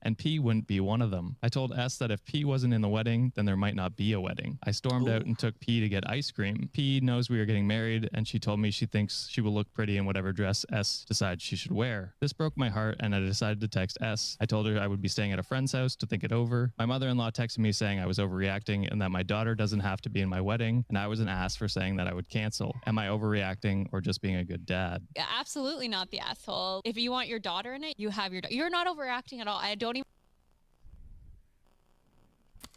and P wouldn't be one of them. I told S that if P wasn't in the wedding, then there might not be a wedding. I stormed out and took P to get ice cream. P knows we are getting married, and she told me she thinks she will look pretty in whatever dress S decides she should wear. This broke my heart, and I decided to text S. I told her I would be staying at a friend's house to think it over. My mother-in-law texted me saying I was overreacting and that my daughter doesn't have to be in my wedding, and I was an ass for saying that I would cancel. Am I overreacting or just being a good dad? Yeah, absolutely not the asshole. If you want your daughter in it, you have your You're not overreacting at all. I don't even...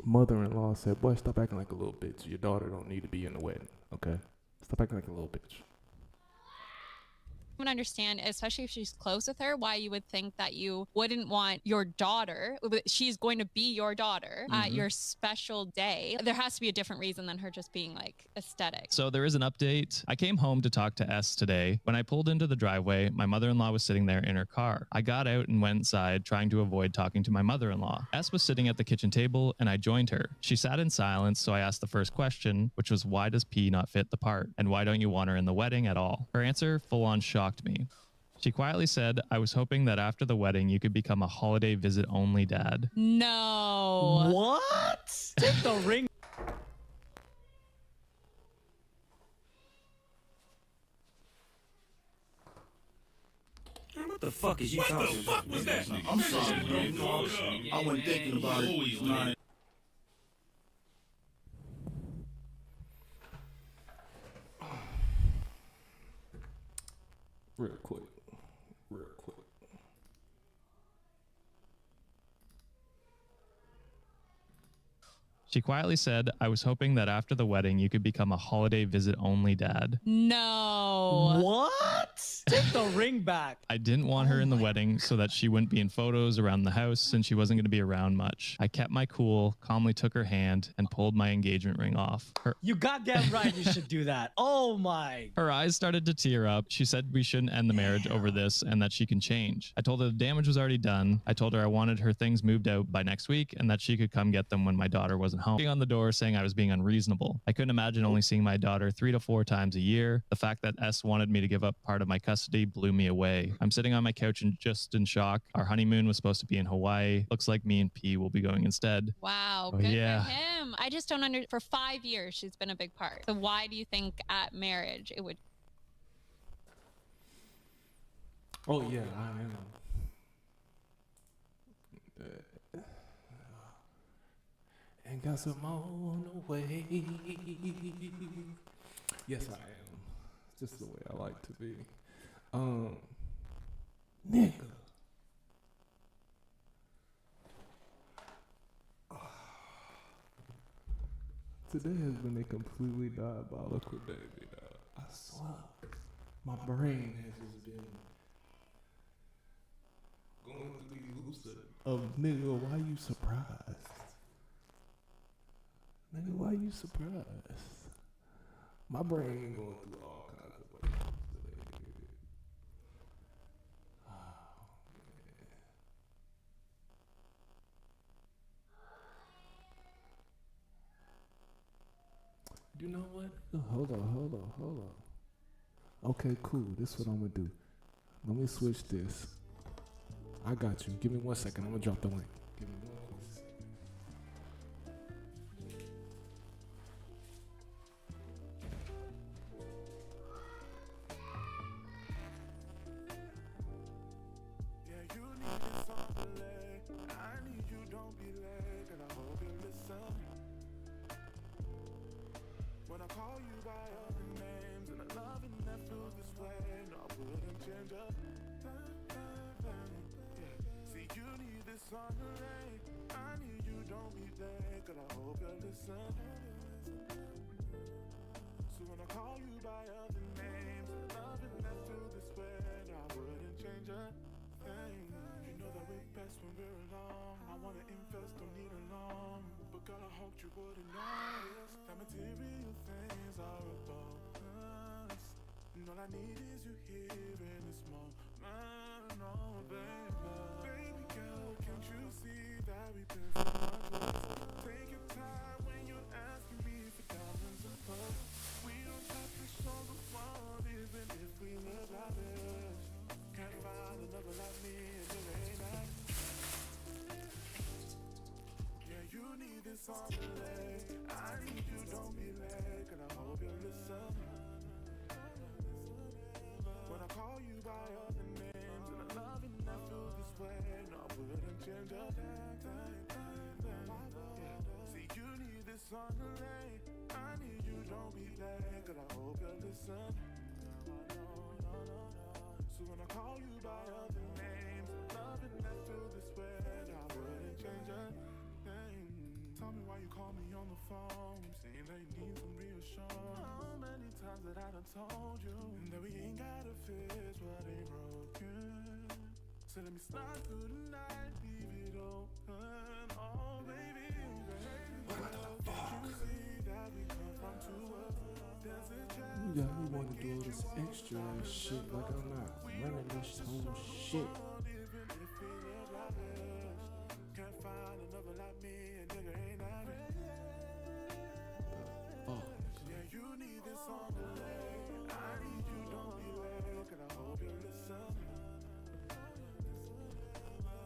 Mother-in-law said, boy, stop acting like a little bitch. Your daughter don't need to be in the wedding, okay? Stop acting like a little bitch. would understand, especially if she's close with her, why you would think that you wouldn't want your daughter, she's going to be your daughter at your special day. There has to be a different reason than her just being like aesthetic. So there is an update. I came home to talk to S today. When I pulled into the driveway, my mother-in-law was sitting there in her car. I got out and went inside, trying to avoid talking to my mother-in-law. S was sitting at the kitchen table and I joined her. She sat in silence, so I asked the first question, which was, why does P not fit the part? And why don't you want her in the wedding at all? Her answer full-on shocked me. She quietly said, I was hoping that after the wedding, you could become a holiday visit only dad. No. What? Take the ring. What the fuck is you talking about? What the fuck was that? I'm sorry, bro. I wasn't thinking about it. Real quick. She quietly said, I was hoping that after the wedding, you could become a holiday visit only dad. No. What? Take the ring back. I didn't want her in the wedding so that she wouldn't be in photos around the house since she wasn't going to be around much. I kept my cool, calmly took her hand, and pulled my engagement ring off. You goddamn right you should do that. Oh my. Her eyes started to tear up. She said we shouldn't end the marriage over this and that she can change. I told her the damage was already done. I told her I wanted her things moved out by next week and that she could come get them when my daughter wasn't home. On the door saying I was being unreasonable. I couldn't imagine only seeing my daughter 3 to 4 times a year. The fact that S wanted me to give up part of my custody blew me away. I'm sitting on my couch and just in shock. Our honeymoon was supposed to be in Hawaii. Looks like me and P will be going instead. Wow, good for him. I just don't for 5 years she's been a big part. So why do you think at marriage it would? Oh yeah, I am. And got some on the way. Yes, I am. Just the way I like to be. Nigga. Today has been a completely diabolical day, I swear. My brain has just been going through these loops of nigga, why you surprised? Nigga, why you surprised? My brain going through all kinds of waves today. Oh, man. You know what? Hold on. Okay, cool. This is what I'm gonna do. Let me switch this. I got you. Give me 1 second. I'm gonna drop the link. Give me 1 second. When I call you by other names and I love it that feels this way, no, I wouldn't change a thing. See, you need this on the lane. I need you, don't be late, but I hope you listen. So when I call you by other names and I love it that feels this way, no, I wouldn't change a thing. You know that we're best when we're alone. I wanna invest, don't need a loan, but girl, I hoped you wouldn't notice that material things are a bonus. And all I need is you here in this moment. Oh, baby. Baby girl, can't you see that we've been so much? Take your time when you're asking me for diamonds and pearls. We don't have to show the world even if we live lavish. Can't find another like me and there ain't that. Yeah, you need this on the way. I need you, don't be late, and I hope you listen. When I call you by other names and I love it and I feel this way, no, I wouldn't change a thing. See, you need this on the lane. I need you, don't be late, and I hope you listen. So when I call you by other names and love it and I feel this way, no, I wouldn't change a thing. Tell me why you call me on the phone, saying that you need some reassurance. How many times times that I done told you that we ain't gotta fix what ain't broken. So let me slide through the night, leave it open. Oh, baby, can't you see that we come from two worlds? There's a chance. Yeah, we want to do all this extra shit like I'm not running this whole shit. Can't find another like me, and nigga ain't at it. Oh. Yeah, you need this on the way. I need you, don't be late, and I hope you listen.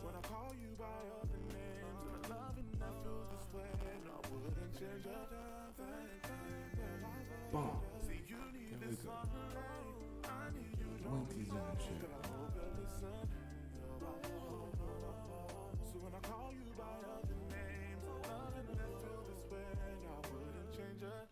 When I call you by other names, and I love and I feel this way, no, I wouldn't change a damn thing. Bomb. See, you need this on the way. I need you, don't be Monkeys in the shit. late, and I hope you listen. So when I call you by other names, love and I feel this way, I wouldn't change it.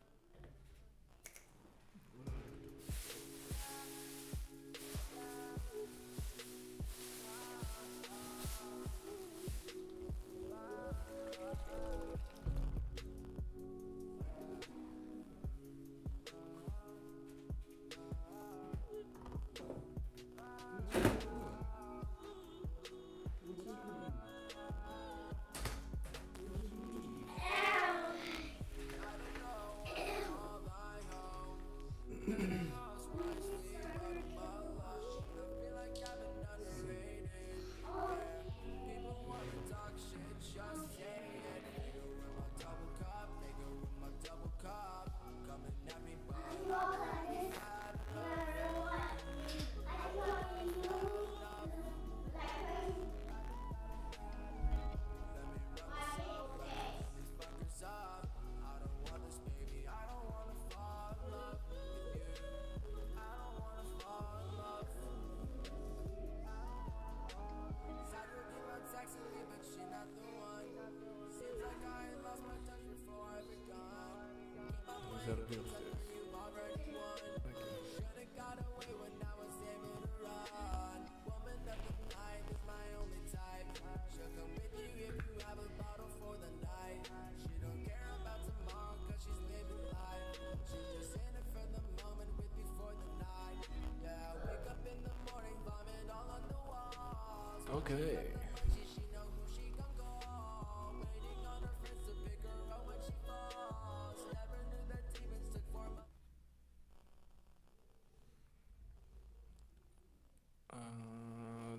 Okay.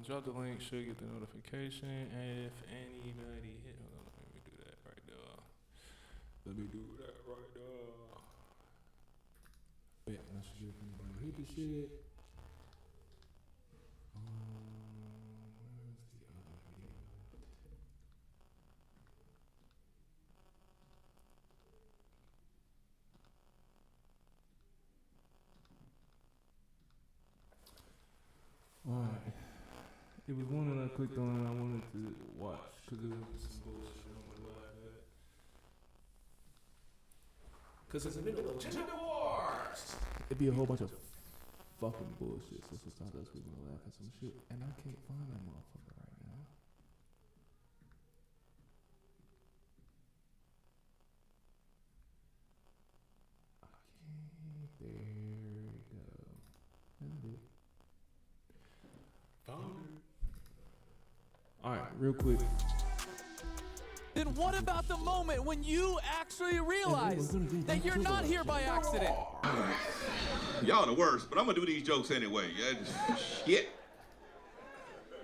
Drop the link, should get the notification. And if anybody hit, hold on, let me do that right there. Let me do that right there. Yeah, let's see if anybody hit the shit. Where's the other video? Alright. It was one that I clicked on and I wanted to watch because it was some bullshit I wanted to laugh at. Because it's in the middle of Gender Wars! It'd be a whole bunch of fucking bullshit, so sometimes us we're gonna laugh at some shit. And I can't find that motherfucker right now. Okay, there we go. That's it. Found it. Alright, real quick. Then what about the moment when you actually realize that you're not here by accident? Y'all the worst, but I'm gonna do these jokes anyway. Shit.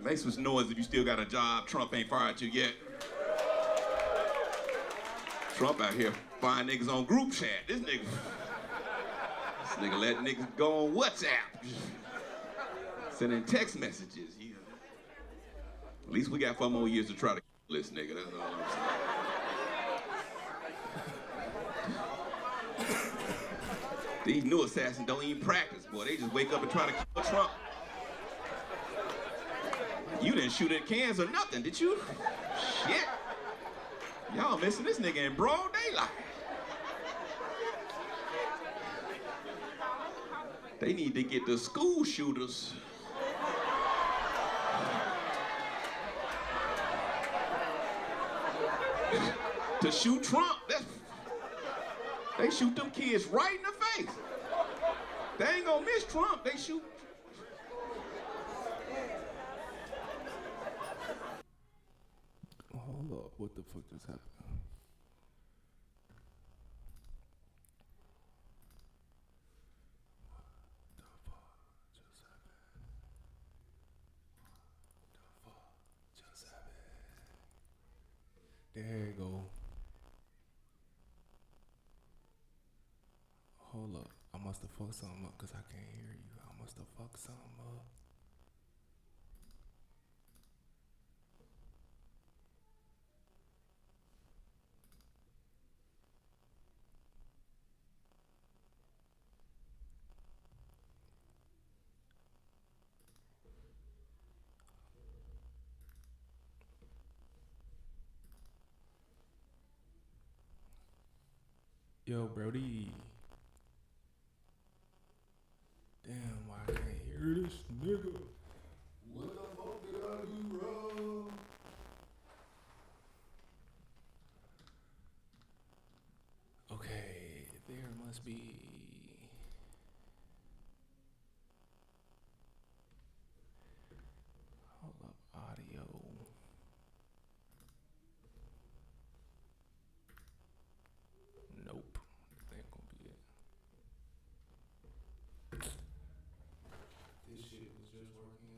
Make some noise if you still got a job. Trump ain't fired you yet. Trump out here firing niggas on group chat. This nigga let niggas go on WhatsApp. Sending text messages. At least we got 4 more years to try to kill this nigga. That's all I'm saying. These new assassins don't even practice, boy. They just wake up and try to kill Trump. You didn't shoot at cans or nothing, did you? Shit. Y'all missing this nigga in broad daylight. They need to get the school shooters. To shoot Trump. They shoot them kids right in the face. They ain't gonna miss Trump. They shoot. Hold up, what the fuck just happened? There you go. Hold up. I must have fucked something up because I can't hear you. I must have fucked something up. Yo, Brody. Damn, why I can't hear this nigga? What the fuck did I do wrong? Okay, there must be. Hold up, audio. Nope, that ain't gonna be it. This shit was just working